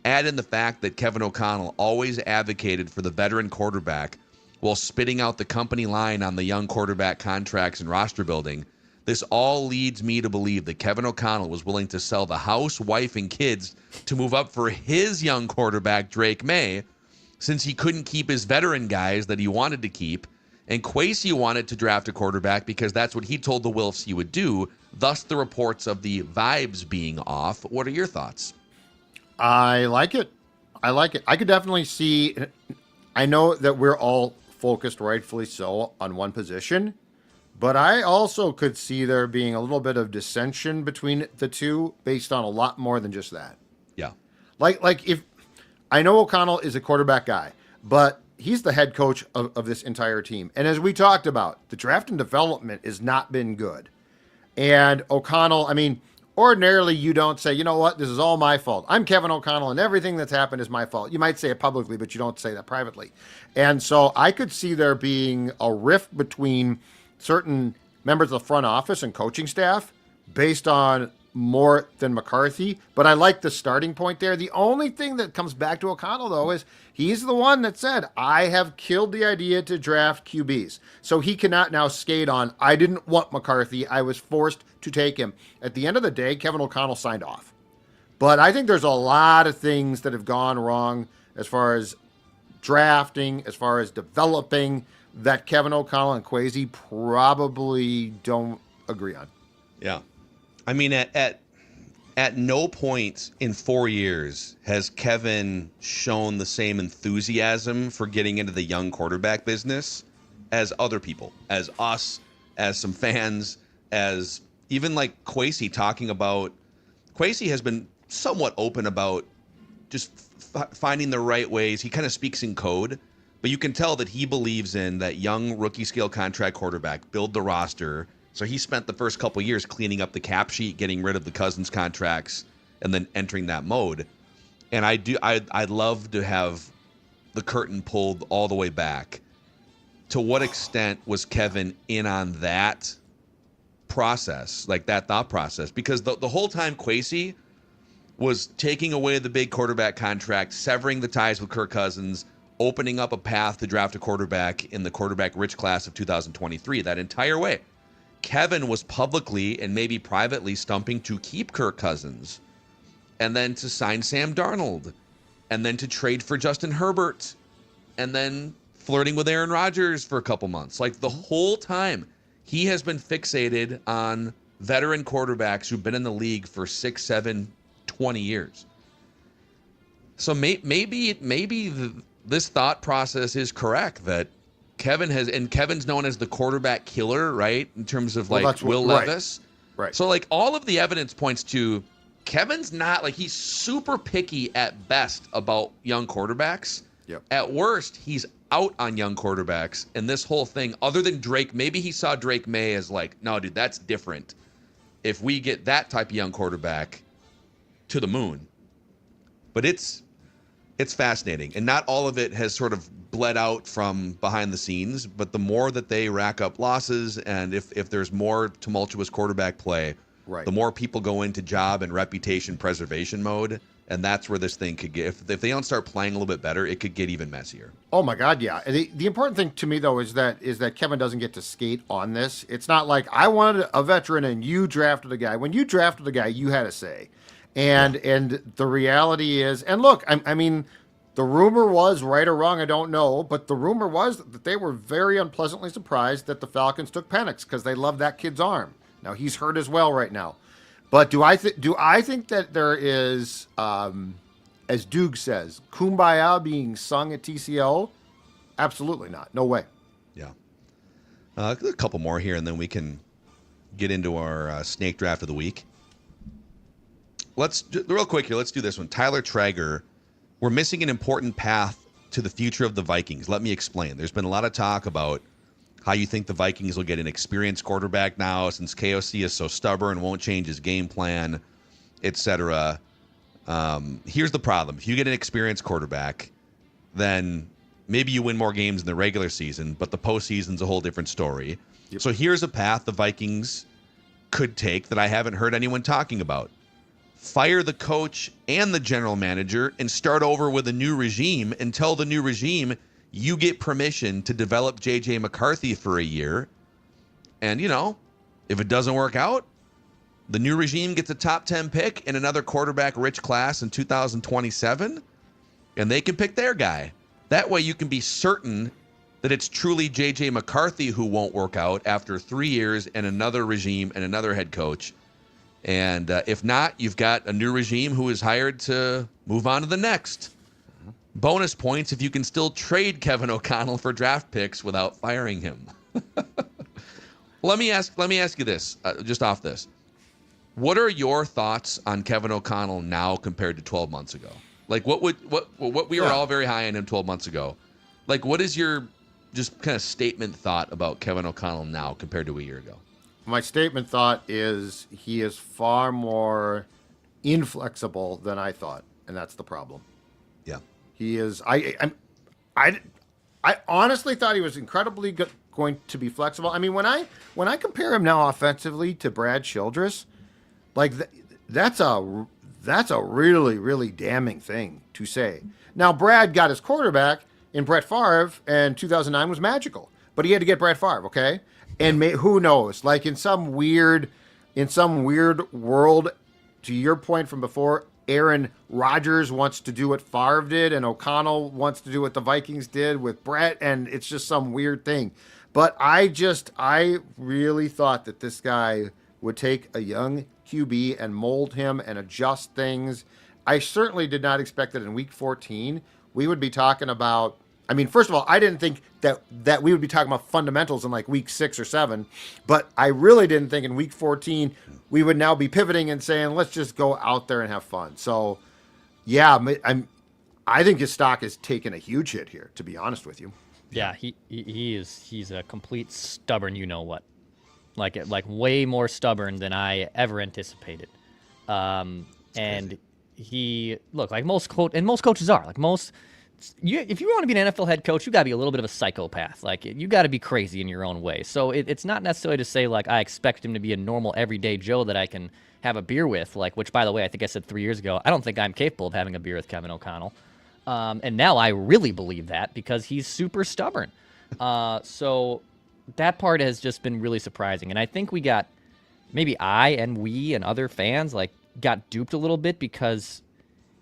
Add in the fact that Kevin O'Connell always advocated for the veteran quarterback while spitting out the company line on the young quarterback contracts and roster building. This all leads me to believe that Kevin O'Connell was willing to sell the house, wife, and kids to move up for his young quarterback, Drake May, since he couldn't keep his veteran guys that he wanted to keep. And Kwesi wanted to draft a quarterback because that's what he told the Wilfs he would do, thus the reports of the vibes being off. What are your thoughts? I like it. I could definitely see. I know that we're all focused, rightfully so, on one position, but I also could see there being a little bit of dissension between the two based on a lot more than just that. Yeah. Like if I know O'Connell is a quarterback guy, but he's the head coach of this entire team. And as we talked about, the draft and development has not been good. And O'Connell, I mean, ordinarily you don't say, you know what, this is all my fault. I'm Kevin O'Connell and everything that's happened is my fault. You might say it publicly, but you don't say that privately. And so I could see there being a rift between certain members of the front office and coaching staff based on more than McCarthy. But I like the starting point there. The only thing that comes back to O'Connell, though, is he's the one that said, I have killed the idea to draft QBs. So he cannot now skate on, I didn't want McCarthy. I was forced to take him. At the end of the day, Kevin O'Connell signed off. But I think there's a lot of things that have gone wrong as far as drafting, as far as developing, that Kevin O'Connell and Kwesi probably don't agree on. Yeah. I mean, at no point in 4 years has Kevin shown the same enthusiasm for getting into the young quarterback business as other people, as us, as some fans, as even like Kwesi talking about. Kwesi has been somewhat open about just finding the right ways. He kind of speaks in code, but you can tell that he believes in that young rookie scale contract quarterback, build the roster. So he spent the first couple years cleaning up the cap sheet, getting rid of the Cousins contracts, and then entering that mode. And I'd love to have the curtain pulled all the way back. To what extent was Kevin in on that process, like that thought process? Because the whole time Kwesi was taking away the big quarterback contract, severing the ties with Kirk Cousins, opening up a path to draft a quarterback in the quarterback-rich class of 2023, that entire way. Kevin was publicly and maybe privately stumping to keep Kirk Cousins and then to sign Sam Darnold and then to trade for Justin Herbert and then flirting with Aaron Rodgers for a couple months. Like the whole time, he has been fixated on veteran quarterbacks who've been in the league for 6, 7, 20 years. So maybe this thought process is correct that Kevin's known as the quarterback killer, right? In terms of like Will Levis. Right. So like all of the evidence points to Kevin's not like, he's super picky at best about young quarterbacks. Yep. At worst, he's out on young quarterbacks. And this whole thing, other than Drake, maybe he saw Drake May as like, no, dude, that's different. If we get that type of young quarterback, to the moon. But it's fascinating. And not all of it has sort of bled out from behind the scenes, but the more that they rack up losses and if there's more tumultuous quarterback play, right, the more people go into job and reputation preservation mode. And that's where this thing could get, if they don't start playing a little bit better, it could get even messier. Oh my God, yeah. The important thing to me though is that Kevin doesn't get to skate on this. It's not like I wanted a veteran and you drafted a guy. When you drafted a guy, you had a say. And the reality is, and look, I mean, the rumor was, right or wrong, I don't know, but the rumor was that they were very unpleasantly surprised that the Falcons took Penix because they love that kid's arm. Now he's hurt as well right now. But do I think that there is, as Duke says, kumbaya being sung at TCO? Absolutely not. No way. Yeah. A couple more here, and then we can get into our snake draft of the week. Real quick here, let's do this one. Tyler Traeger, we're missing an important path to the future of the Vikings. Let me explain. There's been a lot of talk about how you think the Vikings will get an experienced quarterback now since KOC is so stubborn, won't change his game plan, etc. Here's the problem. If you get an experienced quarterback, then maybe you win more games in the regular season, but the postseason's a whole different story. Yep. So here's a path the Vikings could take that I haven't heard anyone talking about. Fire the coach and the general manager and start over with a new regime and tell the new regime you get permission to develop J.J. McCarthy for a year. And, if it doesn't work out, the new regime gets a top 10 pick in another quarterback-rich class in 2027, and they can pick their guy. That way you can be certain that it's truly J.J. McCarthy who won't work out after 3 years and another regime and another head coach. And if not, you've got a new regime who is hired to move on to the next. Bonus points if you can still trade Kevin O'Connell for draft picks without firing him. Let me ask you this, just off this. What are your thoughts on Kevin O'Connell now compared to 12 months ago? Like what we were all very high on him 12 months ago. Like what is your just kind of statement thought about Kevin O'Connell now compared to a year ago? My statement thought is he is far more inflexible than I thought, and that's the problem. Yeah, he is. I honestly thought he was incredibly going to be flexible. I mean, when I compare him now offensively to Brad Childress, like that's a really, really damning thing to say. Now, Brad got his quarterback in Brett Favre, and 2009 was magical, but he had to get Brett Favre, okay? And who knows? Like in some weird world, to your point from before, Aaron Rodgers wants to do what Favre did, and O'Connell wants to do what the Vikings did with Brett, and it's just some weird thing. But I really thought that this guy would take a young QB and mold him and adjust things. I certainly did not expect that in Week 14 we would be talking about. I mean, first of all, I didn't think that we would be talking about fundamentals in like Week 6 or 7, but I really didn't think in Week 14 we would now be pivoting and saying, let's just go out there and have fun. So, yeah, I think his stock has taken a huge hit here, to be honest with you. Yeah, he's a complete stubborn, like way more stubborn than I ever anticipated. And he like most coaches are like most. If you want to be an NFL head coach, you got to be a little bit of a psychopath. Like you got to be crazy in your own way. So it's not necessarily to say like I expect him to be a normal everyday Joe that I can have a beer with. Like, which by the way, I think I said 3 years ago, I don't think I'm capable of having a beer with Kevin O'Connell. And now I really believe that because he's super stubborn. So that part has just been really surprising. And I think we got we and other fans like got duped a little bit because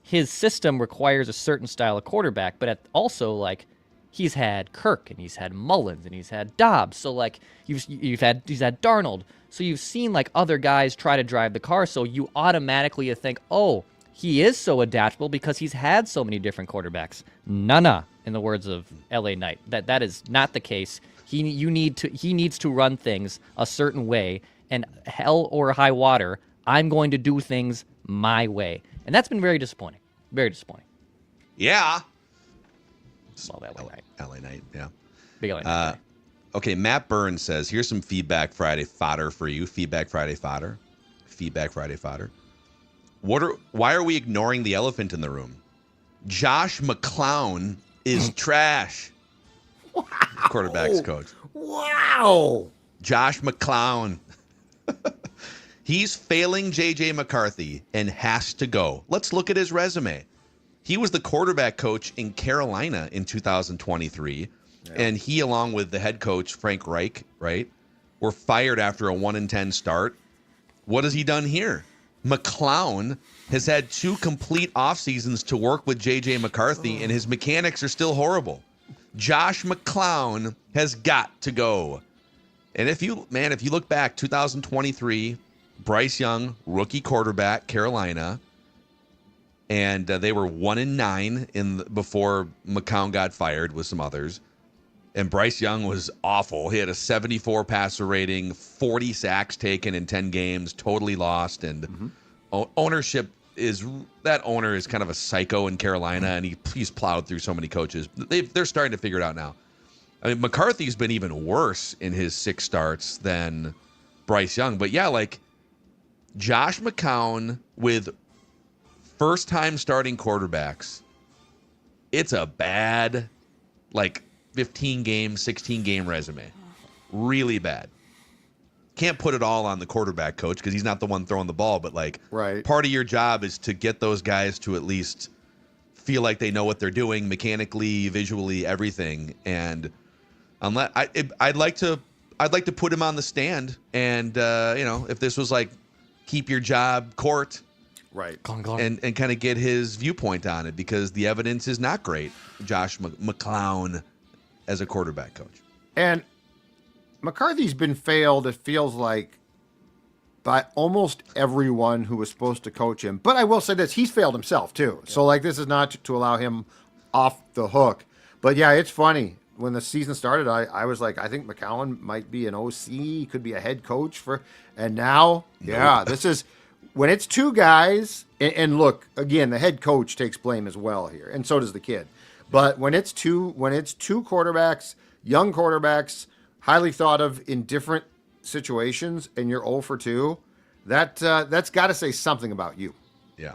his system requires a certain style of quarterback, but also like he's had Kirk and he's had Mullins and he's had Dobbs. So like he's had Darnold. So you've seen like other guys try to drive the car. So you automatically think, oh, he is so adaptable because he's had so many different quarterbacks. Nah, in the words of LA Knight, that is not the case. He needs to run things a certain way, and hell or high water, I'm going to do things my way. And that's been very disappointing. Very disappointing. Yeah. Love LA Knight. LA Knight, yeah. Big LA Knight. Okay, Matt Burns says, here's some Feedback Friday fodder for you. Feedback Friday fodder. Why are we ignoring the elephant in the room? Josh McClown is trash. Wow. Quarterback's coach. Wow. Josh McClown. He's failing J.J. McCarthy and has to go. Let's look at his resume. He was the quarterback coach in Carolina in 2023, and he, along with the head coach, Frank Reich, right, were fired after a 1-10 start. What has he done here? McClown has had 2 complete off seasons to work with J.J. McCarthy, and his mechanics are still horrible. Josh McClown has got to go. And if you look back, 2023, Bryce Young, rookie quarterback, Carolina, and they were 1-9 before McCown got fired with some others. And Bryce Young was awful. He had a 74 passer rating, 40 sacks taken in 10 games, totally lost. And ownership that owner is kind of a psycho in Carolina, and he's plowed through so many coaches. They're starting to figure it out now. I mean, McCarthy's been even worse in his 6 starts than Bryce Young. But yeah, like Josh McCown with first-time starting quarterbacks, it's a bad, like, 15-game, 16-game resume. Really bad. Can't put it all on the quarterback coach because he's not the one throwing the ball, but like part of your job is to get those guys to at least feel like they know what they're doing mechanically, visually, everything. And unless I'd like to put him on the stand, and if this was like keep your job court, right, and kind of get his viewpoint on it, because the evidence is not great. Josh McClown as a quarterback coach. And McCarthy's been failed, it feels like, by almost everyone who was supposed to coach him. But I will say this, he's failed himself too. Yeah. So like this is not to allow him off the hook. But yeah, it's funny. When the season started, I was like, I think McCown might be an OC, could be a head coach and now, this is when it's 2 guys, and look, again, the head coach takes blame as well here, and so does the kid. But when it's two quarterbacks, young quarterbacks, highly thought of in different situations, and you're 0 for 2, that's got to say something about you. Yeah,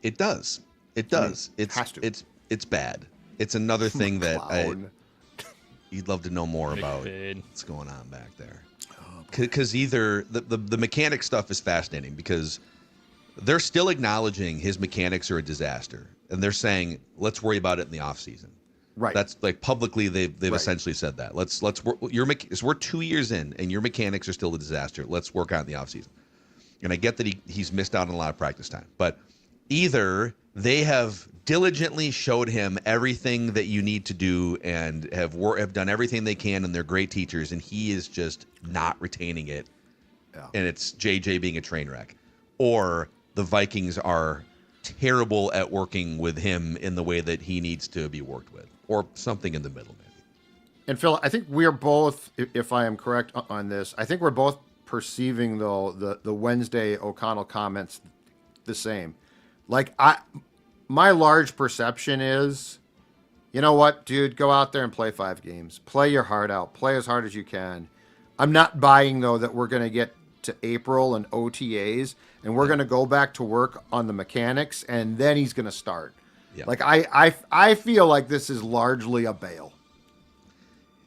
it does. It does. It has to. It's bad. It's another thing that you'd love to know more about what's going on back there. Because either the mechanic stuff is fascinating because they're still acknowledging his mechanics are a disaster, and they're saying let's worry about it in the offseason. Right. That's like publicly they've essentially said that. We're 2 years in and your mechanics are still a disaster. Let's work on it in the offseason. And I get that he's missed out on a lot of practice time, but either they have diligently showed him everything that you need to do and have done everything they can, and they're great teachers, and he is just not retaining it. Yeah. And it's JJ being a train wreck. Or the Vikings are terrible at working with him in the way that he needs to be worked with, or something in the middle, maybe. And Phil, I think we're both, if I am correct on this, I think we're both perceiving though the Wednesday O'Connell comments the same. Like my large perception is, you know what, dude, go out there and play 5 games. Play your heart out. Play as hard as you can. I'm not buying, though, that we're going to get to April and OTAs, and we're going to go back to work on the mechanics, and then he's going to start. Yep. Like, I feel like this is largely a bail.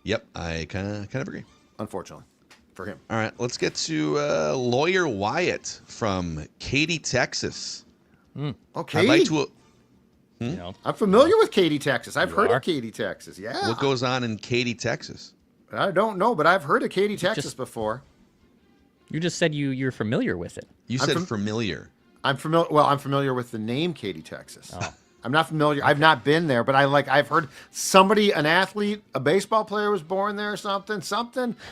Yep, I kind of agree. Unfortunately, for him. All right, let's get to Lawyer Wyatt from Katy, Texas. Okay. I'd like to... I'm familiar with Katy, Texas. I've heard of Katy, Texas. Yeah. What goes on in Katy, Texas? I don't know, but I've heard of Katy, Texas before. You just said you're familiar with it. You said familiar. I'm familiar. Well, I'm familiar with the name Katy, Texas. Oh. I'm not familiar. I've not been there, but I've heard an athlete, a baseball player was born there or something.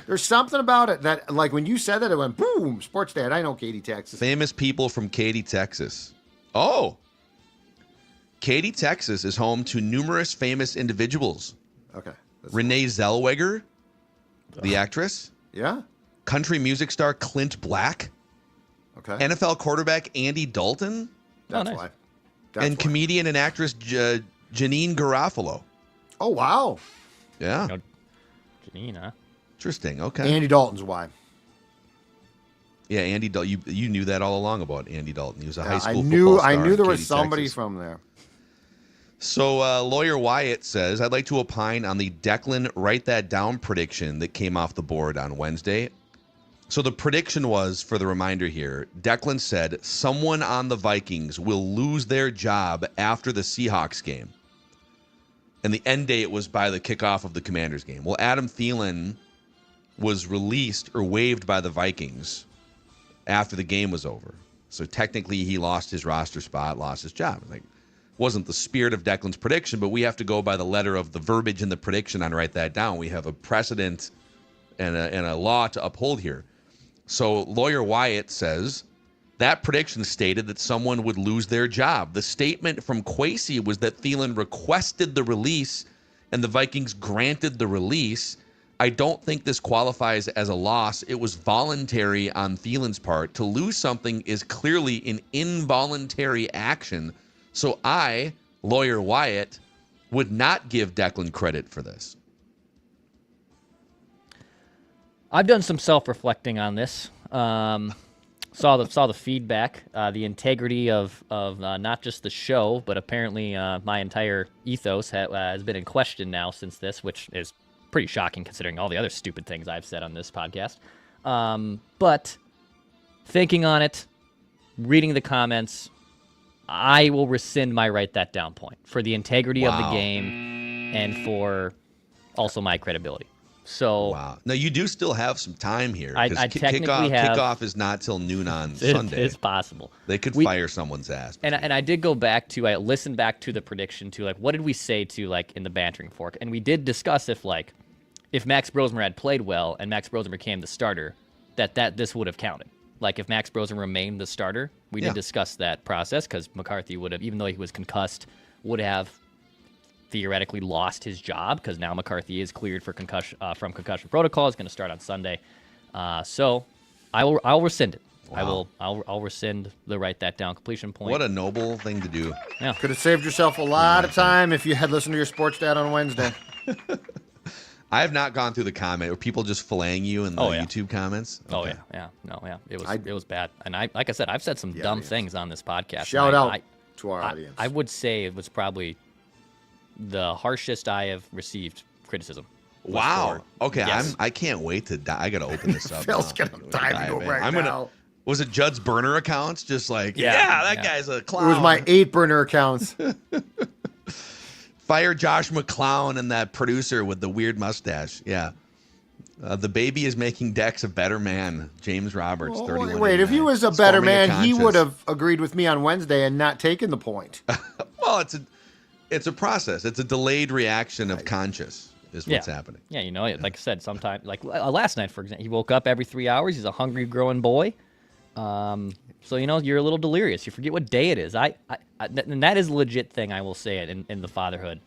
There's something about it that, like, when you said that, it went boom. Sports Dad. I know Katy, Texas. Famous people from Katy, Texas. Oh. Katy, Texas is home to numerous famous individuals. Okay. Renee Zellweger, the actress. Yeah. Country music star Clint Black. Okay. NFL quarterback Andy Dalton. That's why. And comedian and actress Janine Garofalo. Oh, wow. Yeah. Janine, huh? Interesting. Okay. Andy Dalton's why. Yeah, Andy Dalton. You knew that all along about Andy Dalton. He was a high school football star. I knew there was Katy, somebody Texas. from there. So Lawyer Wyatt says, I'd like to opine on the Declan write that down prediction that came off the board on Wednesday. So the prediction was, for the reminder here, Declan said someone on the Vikings will lose their job after the Seahawks game. And the end date was by the kickoff of the Commanders game. Well, Adam Thielen was released or waived by the Vikings after the game was over. So technically he lost his roster spot, lost his job. Like, wasn't the spirit of Declan's prediction, but we have to go by the letter of the verbiage in the prediction and write that down. We have a precedent and a law to uphold here. So lawyer Wyatt says that prediction stated that someone would lose their job. The statement from Kwesi was that Thielen requested the release and the Vikings granted the release. I don't think this qualifies as a loss. It was voluntary on Thielen's part. To lose something is clearly an involuntary action. So I, lawyer Wyatt, would not give Declan credit for this. I've done some self-reflecting on this. Saw the feedback, the integrity of not just the show, but apparently my entire ethos has been in question now since this, which is pretty shocking considering all the other stupid things I've said on this podcast. But thinking on it, reading the comments, I will rescind my write that down point for the integrity of the game and for also my credibility. So wow. Now you do still have some time here. I technically have. Kickoff is not till noon on Sunday. It's possible. They could fire someone's ass. And I did go back to, I listened back to the prediction to, like, what did we say to, like, in the bantering fork? And we did discuss if Max Brosmer had played well and Max Brosmer became the starter, that this would have counted. Like, if Max Brosmer remained the starter, we did discuss that process because McCarthy would have, even though he was concussed, would have theoretically lost his job because now McCarthy is cleared for from concussion protocol. Is going to start on Sunday. So I'll rescind it. Wow. I'll rescind the write that down completion point. What a noble thing to do. Yeah. Could have saved yourself a lot of time if you had listened to your sports dad on Wednesday. I have not gone through the comment. Were people just filleting you in the YouTube comments? Okay. Yeah. It was bad. And like I said, I've said some dumb things on this podcast. Shout out to our audience. I would say it was probably the harshest I have received criticism. Wow. Okay, yes. I can't wait to. I got to open this up. Phil's gonna dive into it right now. Was it Judd's burner accounts? Just like that guy's a clown. It was my 8 burner accounts. Fire Josh McClown and that producer with the weird mustache. Yeah. The baby is making Dex a better man. James Roberts, 31. Wait, if he was a better man, he would have agreed with me on Wednesday and not taken the point. Well, it's a process. It's a delayed reaction of conscious is what's happening. Yeah, like I said, sometimes, like last night, for example, he woke up every 3 hours. He's a hungry, growing boy. So, you're a little delirious. You forget what day it is. And that is a legit thing, I will say it, in the fatherhood.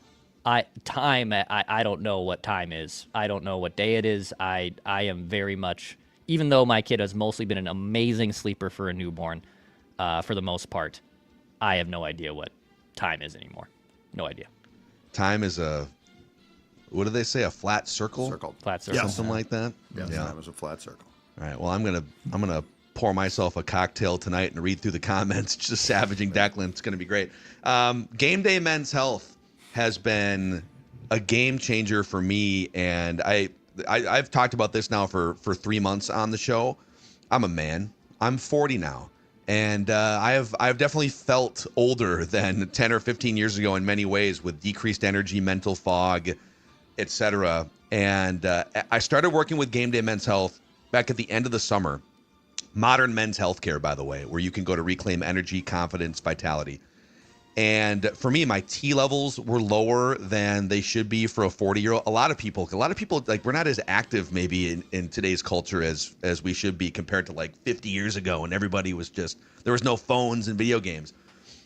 I don't know what time is. I don't know what day it is. I am very much, even though my kid has mostly been an amazing sleeper for a newborn, for the most part, I have no idea what time is anymore. No idea. Time is what do they say? A flat circle? Flat circle. Something like that? Yes, time is a flat circle. All right. Well, I'm gonna pour myself a cocktail tonight and read through the comments, just savaging Declan. It's gonna be great. Game Day Men's Health has been a game changer for me, and I've talked about this now for 3 months on the show. I'm a man. I'm 40 now. And I've definitely felt older than 10 or 15 years ago in many ways, with decreased energy, mental fog, etc. And I started working with Game Day Men's Health back at the end of the summer. Modern men's healthcare, by the way, where you can go to reclaim energy, confidence, vitality. And for me, my T levels were lower than they should be for a 40-year-old. A lot of people, like, we're not as active maybe in today's culture as we should be compared to like 50 years ago, when everybody was there was no phones and video games.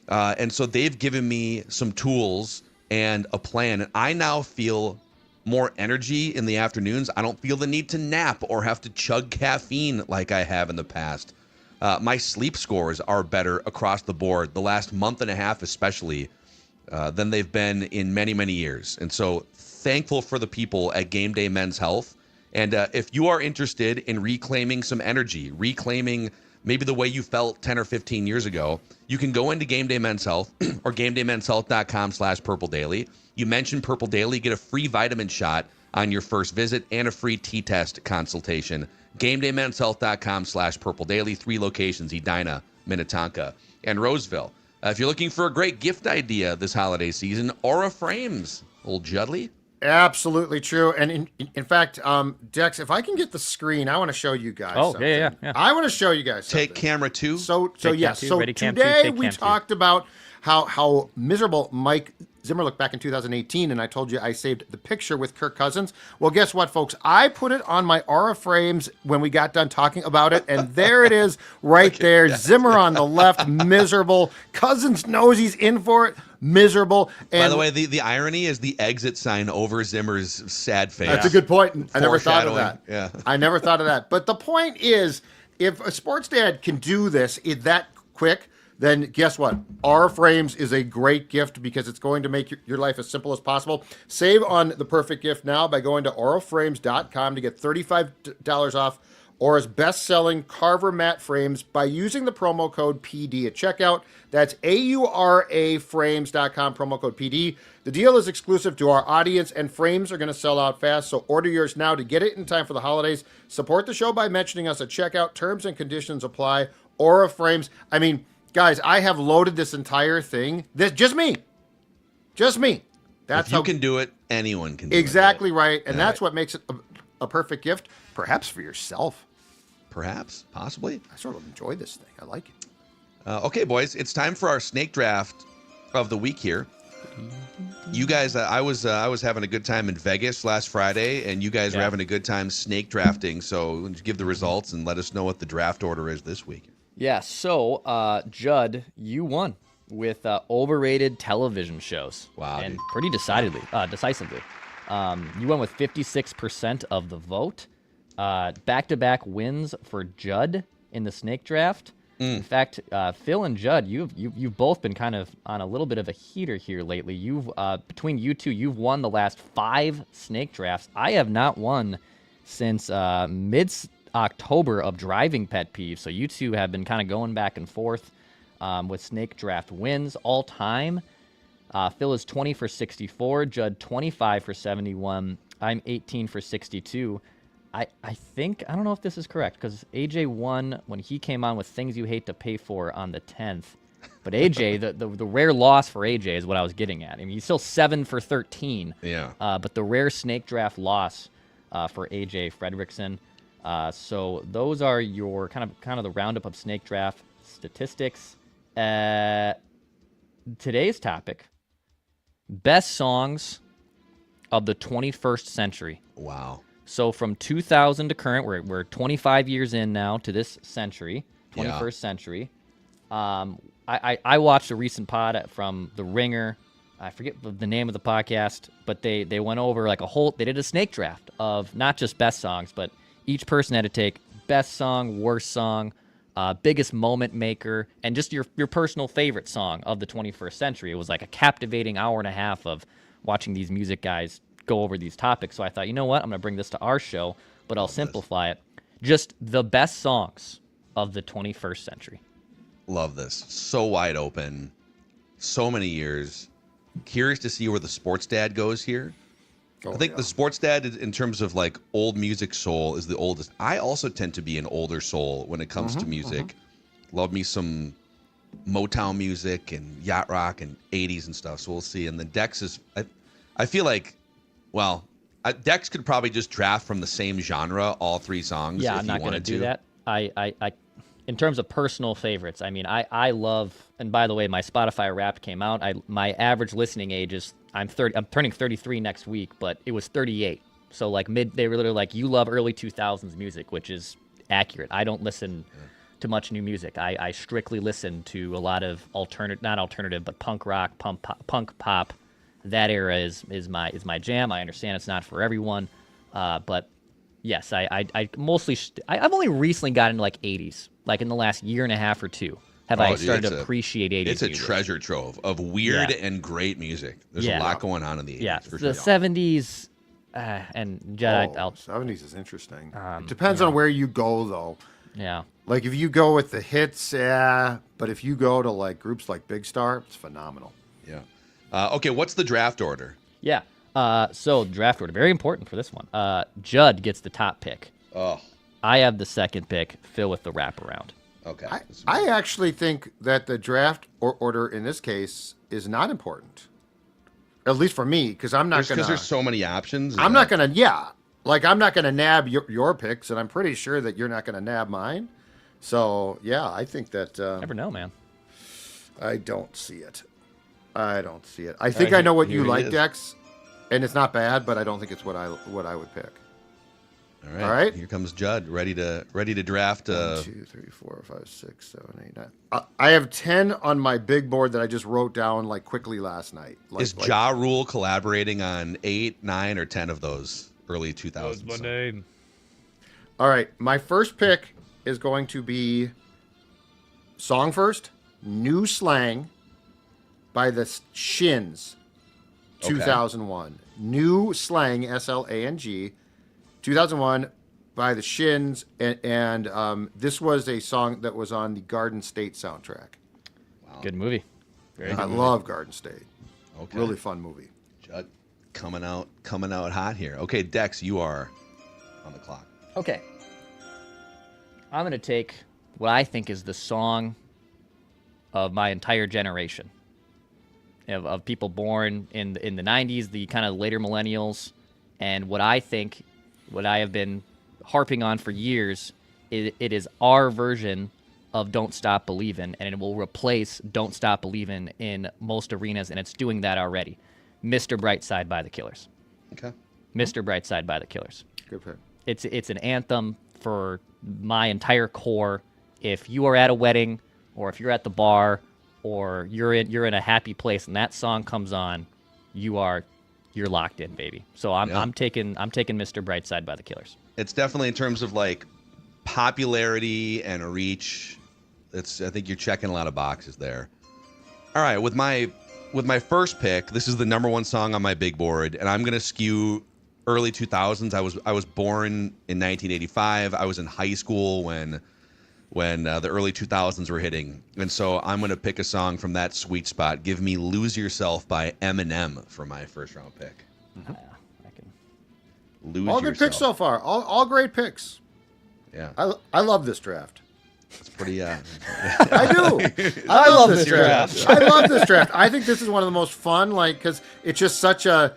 And so they've given me some tools and a plan. And I now feel more energy in the afternoons. I don't feel the need to nap or have to chug caffeine like I have in the past. My sleep scores are better across the board, the last month and a half especially, than they've been in many, many years. And so thankful for the people at Game Day Men's Health. And if you are interested in reclaiming some energy, reclaiming maybe the way you felt 10 or 15 years ago, you can go into Game Day Men's Health or GameDayMen'sHealth.com/Purple Daily. You mention Purple Daily, get a free vitamin shot on your first visit and a free T-test consultation. GameDayMen'sHealth.com/Purple Daily. 3 locations: Edina, Minnetonka, and Roseville. If you're looking for a great gift idea this holiday season, Aura Frames, old Judley. Absolutely true. And in fact, Dex, if I can get the screen, I want to show you guys. Oh, something. yeah. I want to show you guys something. Take camera 2. So Take yes. cam two, So ready, cam two, today take we cam two. talked about how miserable Mike Zimmer back in 2018, and I told you I saved the picture with Kirk Cousins. Well, guess what, folks? I put it on my Aura frames when we got done talking about it, and there it is right there. Zimmer on the left, miserable. Cousins knows he's in for it, miserable. And by the way, the irony is the exit sign over Zimmer's sad face. that's a good point. I never thought of that. Yeah. I never thought of that. But the point is, if a sports dad can do this that quick, then guess what? Our Frames is a great gift because it's going to make your life as simple as possible. Save on the perfect gift now by going to auraframes.com to get $35 off Aura's best-selling Carver mat frames by using the promo code PD at checkout. That's auraframes.com, promo code PD. The deal is exclusive to our audience, and frames are going to sell out fast, so order yours now to get it in time for the holidays. Support the show by mentioning us at checkout. Terms and conditions apply. Aura Frames. I mean, guys, I have loaded this entire thing. Just me. That's if you can do it, anyone can do exactly it. Right. And that's what makes it a perfect gift, perhaps for yourself. Perhaps, possibly. I sort of enjoy this thing. I like it. Okay, boys, it's time for our snake draft of the week here. You guys, I was having a good time in Vegas last Friday, and you guys were having a good time snake drafting. So give the results and let us know what the draft order is this week. Yeah, so Judd, you won with overrated television shows. Wow, and dude. pretty decisively. You won with 56% of the vote. Back-to-back wins for Judd in the snake draft. In fact, Phil and Judd, you've both been kind of on a little bit of a heater here lately. You've between you two, you've won the last 5 snake drafts. I have not won since mid-October of driving pet peeves. So you two have been kind of going back and forth with snake draft wins all time. Phil is 20 for 64, Judd 25 for 71. I'm 18 for 62. I think, I don't know if this is correct, because AJ won when he came on with Things You Hate to Pay For on the 10th. But AJ, the rare loss for AJ is what I was getting at. I mean, he's still 7 for 13. Yeah. But the rare snake draft loss for AJ Fredrickson. So those are your kind of the roundup of snake draft statistics. Today's topic: best songs of the 21st century. Wow. So from 2000 to current, we're 25 years in now to this century, 21st century. I watched a recent pod from The Ringer. I forget the name of the podcast, but they went over like they did a snake draft of not just best songs, but each person had to take best song, worst song, biggest moment maker, and just your personal favorite song of the 21st century. It was like a captivating hour and a half of watching these music guys go over these topics. So I thought, you know what? I'm going to bring this to our show, but I'll simplify it. Just the best songs of the 21st century. Love this. So wide open. So many years. Curious to see where the sports dad goes here. I think the sports dad, in terms of like old music soul, is the oldest. I also tend to be an older soul when it comes to music. Love me some Motown music and yacht rock and 80s and stuff. So we'll see. And then Dex is, I feel like, well, Dex could probably just draft from the same genre, all 3 songs. Yeah, if I'm not going to do that. I in terms of personal favorites, I mean, I love, and by the way, my Spotify Wrapped came out. My average listening age is, I'm turning 33 next week, but it was 38. So like they were literally like, you love early 2000s music, which is accurate. I don't listen to much new music. I strictly listen to a lot of not alternative, but punk rock, punk pop. That era is my jam. I understand it's not for everyone, but yes, I've only recently gotten into like 80s, like in the last year and a half or two. I started to appreciate 80s It's a music. treasure trove of weird and great music. There's a lot going on in the 80s. Yeah, for the sure. 70s, and Judd, 70s is interesting. It depends on where you go, though. yeah. Like if you go with the hits, but if you go to like groups like Big Star, it's phenomenal. Yeah. Okay, what's the draft order? Yeah. So draft order, very important for this one. Judd gets the top pick. Oh, I have the second pick. Phil with the wraparound. okay. I actually think that the draft order in this case is not important. At least for me, because I'm not going to. Because there's so many options. I'm not going to. Like I'm not going to nab your picks, and I'm pretty sure that you're not going to nab mine. So yeah, I think that. Never know, man. I don't see it. I don't see it. I think I know what you here it like, is. Dex, and it's not bad, but I don't think it's what I would pick. All right. All right. Here comes Judd, ready to draft. 1, 2, 3, 4, 5, 6, 7, 8, 9. I have 10 on my big board that I just wrote down like quickly last night. Is Ja Rule collaborating on 8, 9, or 10 of those early 2000s? my name. All right, my first pick is going to be song first, New Slang by the Shins, 2001. New Slang, SLANG, 2001 by the Shins, and this was a song that was on the Garden State soundtrack. Good movie. Very I good movie. love Garden State. Okay. Really fun movie. Judd coming out hot here. Okay, Dex, you are on the clock. Okay. I'm going to take what I think is the song of my entire generation. Of people born in the 90s, the kind of later millennials, and what I have been harping on for years, it is our version of Don't Stop Believin', and it will replace Don't Stop Believin' in most arenas, and it's doing that already. Mr. Brightside by the Killers. Okay. Mr. Brightside by the Killers. Good pick. It's an anthem for my entire core. If you are at a wedding, or if you're at the bar, or you're in a happy place and that song comes on, you're locked in, baby. So I'm taking Mr. Brightside by the Killers. It's definitely in terms of like popularity and reach. I think you're checking a lot of boxes there. All right, with my first pick, this is the number one song on my big board, and I'm gonna skew early 2000s. I was born in 1985. I was in high school when the early 2000s were hitting, and so I'm gonna pick a song from that sweet spot. Give me "Lose Yourself" by Eminem for my first round pick. I can. Lose All good Yourself. picks so far. All great picks. Yeah, I love this draft. it's pretty. I do. I love this draft. I love this draft. I think this is one of the most fun, because it's just such a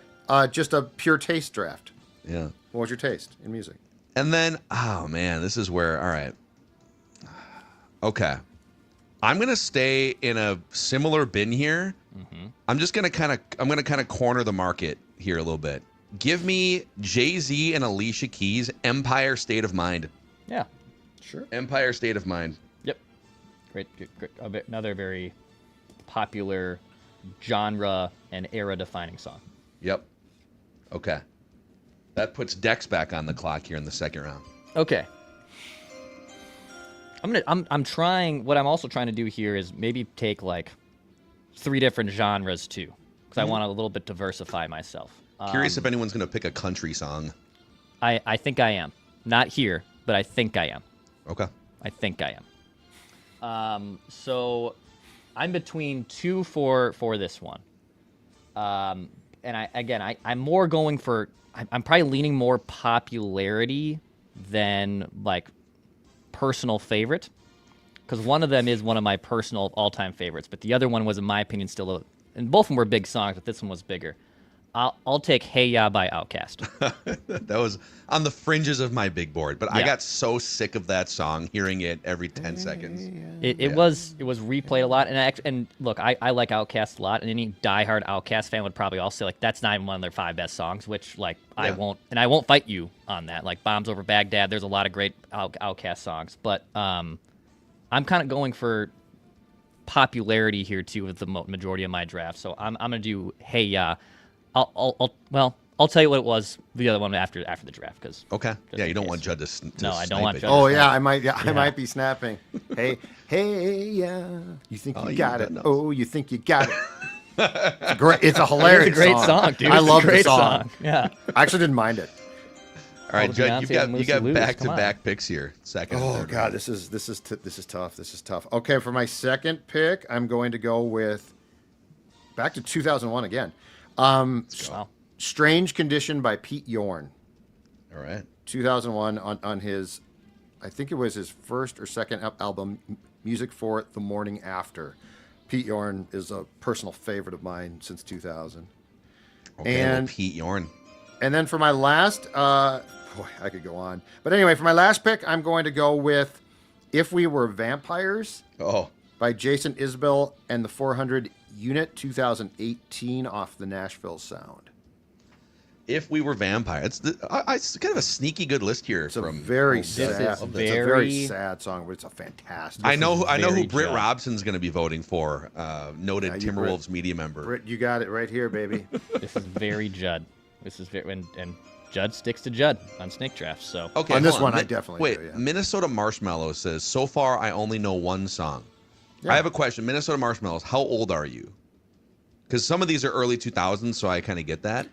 pure taste draft. Yeah. What was your taste in music? And then, oh man, this is where. All right. Okay, I'm gonna stay in a similar bin here. I'm gonna kind of corner the market here a little bit. Give me Jay-Z and Alicia Keys' "Empire State of Mind." Yeah. Sure. Empire State of Mind. Yep. Great. Another very popular genre and era-defining song. Yep. Okay. That puts Dex back on the clock here in the second round. Okay. I'm trying. What I'm also trying to do here is maybe take like 3 different genres too, because I want to a little bit diversify myself. Curious if anyone's going to pick a country song. I think I am. Not here, but I think I am. Okay. I think I am. So I'm between 2 for this one. And I'm more going for. I'm probably leaning more popularity than like personal favorite, because one of them is one of my personal all-time favorites, but the other one was, in my opinion, still and both of them were big songs, but this one was bigger. I'll take "Hey Ya" by Outkast. That was on the fringes of my big board, but I Yeah. got so sick of that song, hearing it every 10 seconds. It was replayed a lot, and look, I like Outkast a lot, and any diehard Outkast fan would probably also say like that's not even one of their 5 best songs, which like I won't fight you on that. Like "Bombs Over Baghdad," there's a lot of great Outkast songs, but I'm kind of going for popularity here too with the majority of my draft, so I'm gonna do "Hey Ya." I'll tell you what it was, the other one after the draft, because Okay. Yeah, you don't want Judd to No, I don't snipe want it. Judd. Oh yeah, I might be snapping. Hey, yeah. You think you you got got it? nuts. Oh, you think you got it? It's great. It's a hilarious. It's a great song, dude. I It's a love great the song. Yeah. I actually didn't mind it. All right, the Judd, Beyoncés and you Lucy got Lou's, back-to-back picks here. Second. and Oh third god, round. this is tough. This is tough. Okay, for my second pick, I'm going to go with back to 2001 again. Wow. Strange Condition by Pete Yorn. All right. 2001 on his, I think it was his first or second album, Music for the Morning After. Pete Yorn is a personal favorite of mine since 2000. Okay, And- well, Pete Yorn. And then for my last, boy, I could go on. But anyway, for my last pick, I'm going to go with If We Were Vampires Oh, by Jason Isbell and the 400 Unit 2018 off the Nashville Sound. If We Were Vampires. It's kind of a sneaky good list here. It's a from very This sad. is It's a very very- sad song, but it's a fantastic. I know who very Britt Judd. Robson's going to be voting for. Noted Yeah, you, Timberwolves media member. Britt, you got it right here, baby. This is very Judd. This is very and Judd sticks to Judd on snake drafts. So Okay, On this hold one, I definitely wait. do, yeah. Minnesota Marshmallow says, "So far, I only know one song." Yeah. I have a question. Minnesota Marshmallows, how old are you? Because some of these are early 2000s, so I kind of get that.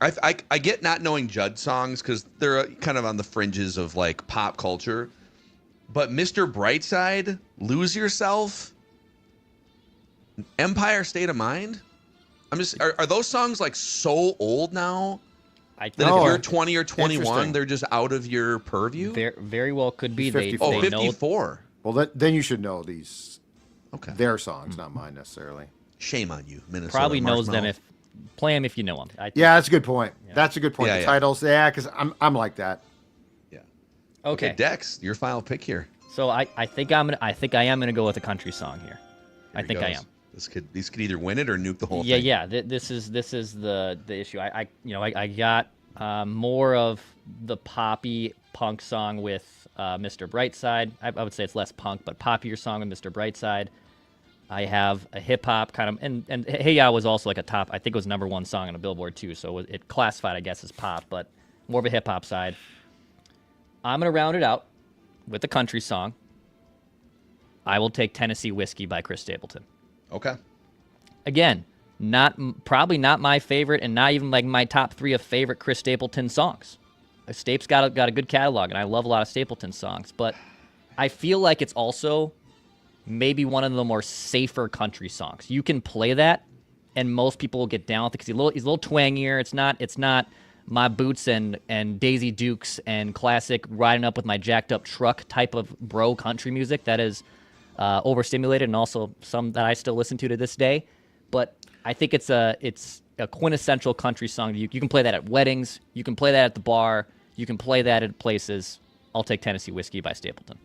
I get not knowing Judd songs because they're kind of on the fringes of like pop culture. But Mr. Brightside, Lose Yourself, Empire State of Mind. I'm just are those songs like so old now I that think if No. you're 20 or 21, Interesting. they're just out of your purview? very well could be. He's They 54. Oh, they know 54. Well, then you should know these. Okay. Their songs, not mine necessarily. Shame on you, Minnesota. probably knows them Marshmallow. play them if you know them. I think. Yeah, that's a good point. That's a good point. Yeah, the yeah. titles, yeah, because I'm like that. Yeah. Okay. Dex, your final pick here. So I think I am gonna go with a country song here. I Here think he I goes. am. These could either win it or nuke the whole Yeah, thing. yeah. This is the issue. I got more of the poppy punk song with Mr. Brightside. I would say it's less punk, but poppier song with Mr. Brightside. I have a hip hop kind of, and Hey Ya was also like a top. I think it was #1 song on a Billboard too, so it classified, I guess, as pop, but more of a hip hop side. I'm gonna round it out with a country song. I will take Tennessee Whiskey by Chris Stapleton. Okay. Again, probably not my favorite, and not even like my top 3 of favorite Chris Stapleton songs. Stapes got a good catalog, and I love a lot of Stapleton songs. But I feel like it's also maybe one of the more safer country songs. You can play that, and most people will get down with it because he's a little twangier. It's not my boots and Daisy Dukes and classic riding up with my jacked up truck type of bro country music that is overstimulated, and also some that I still listen to this day. But I think it's a quintessential country song. You can play that at weddings. You can play that at the bar. You can play that at places. I'll take Tennessee Whiskey by Stapleton.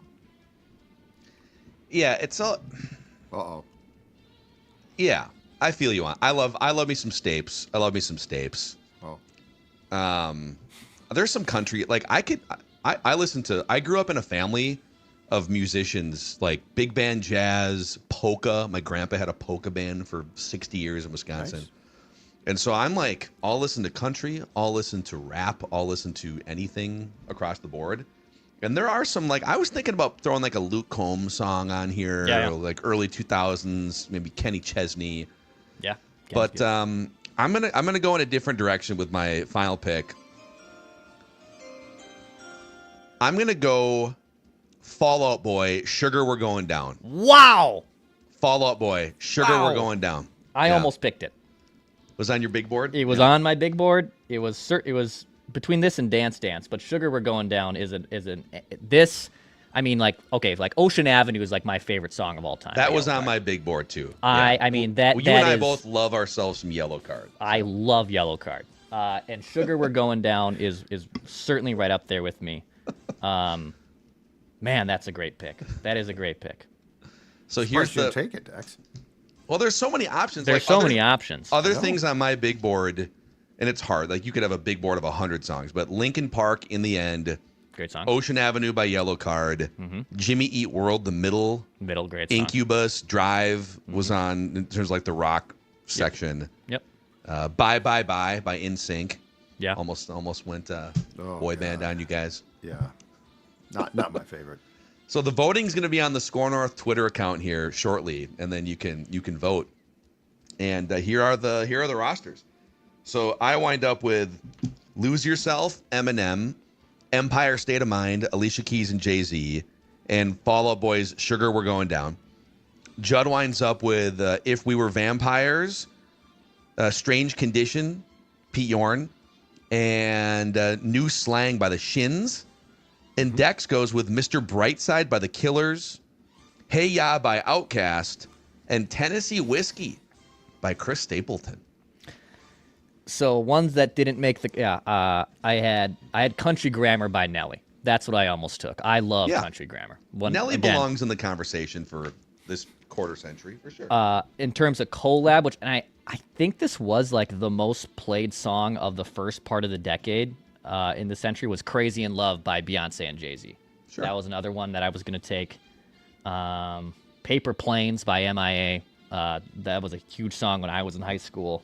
Yeah, it's all. Uh-oh. Yeah, I feel you on. I love me some Stapes. I love me some Stapes. Oh. There's some country like I listen to. I grew up in a family of musicians like big band jazz, polka. My grandpa had a polka band for 60 years in Wisconsin. Nice. And so I'm like, I'll listen to country, I'll listen to rap, I'll listen to anything across the board. And there are some like I was thinking about throwing like a Luke Combs song on here, Yeah. or like early 2000s, maybe Kenny Chesney. Yeah. But I'm gonna go in a different direction with my final pick. I'm gonna go Fall Out Boy, Sugar We're Going Down. Wow. Fall Out Boy, Sugar Wow. We're Going Down. I Yeah. almost picked it. Was on your big board? It was on my big board. It was between this and Dance Dance, but Sugar We're Going Down is this. I mean, like Ocean Avenue is like my favorite song of all time. That by was Yellow on Card. my big board too. I mean that. Well, you that and I is- both love ourselves some Yellow Card. I love Yellow Card, and Sugar We're Going Down is certainly right up there with me. Man, that's a great pick. That is a great pick. So Here's here's the. take it, Dex. Well, there's so many options. There's like so other- many options. Other things on my big board, and it's hard. Like you could have a big board of 100 songs, but Linkin Park in the end, Great song. Ocean Avenue by Yellow Card, Jimmy Eat World, the middle, Middle, great song. Incubus, Drive was on in terms of like the rock section. Yep. Bye Bye Bye by NSYNC. Yeah. Almost went Oh, boy band God. on you guys. Yeah. Not my favorite. So the voting's going to be on the Score North Twitter account here shortly, and then you can vote. And here are the rosters. So I wind up with Lose Yourself, Eminem, Empire State of Mind, Alicia Keys and Jay-Z, and Fall Out Boy's Sugar We're Going Down. Judd winds up with If We Were Vampires, Strange Condition, Pete Yorn, and New Slang by the Shins. And Dex goes with Mr. Brightside by the Killers, Hey Ya by Outkast, and Tennessee Whiskey by Chris Stapleton. So ones that didn't make the I had Country Grammar by Nelly. That's what I almost took. I love Yeah. Country Grammar. Nelly belongs in the conversation for this quarter century for sure. In terms of collab, which and I think this was like the most played song of the first part of the decade in the century was "Crazy in Love" by Beyonce and Jay-Z. Sure. That was another one that I was going to take. "Paper Planes" by MIA. That was a huge song when I was in high school.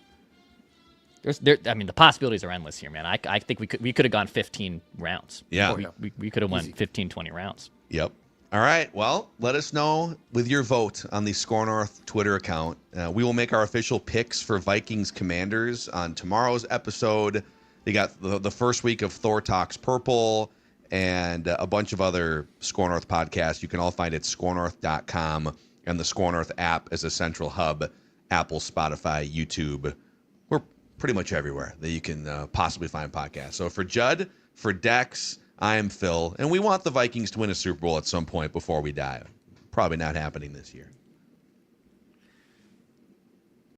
I mean, the possibilities are endless here, man. I think we could have gone 15 rounds. Yeah. We could have went 15, 20 rounds. Yep. All right. Well, let us know with your vote on the Score North Twitter account. We will make our official picks for Vikings Commanders on tomorrow's episode. They got the first week of Thor Talks Purple and a bunch of other Score North podcasts. You can all find it at scorenorth.com, and the Score North app as a central hub, Apple, Spotify, YouTube. We're pretty much everywhere that you can possibly find podcasts. So for Judd, for Dex, I am Phil, and we want the Vikings to win a Super Bowl at some point before we die. Probably not happening this year.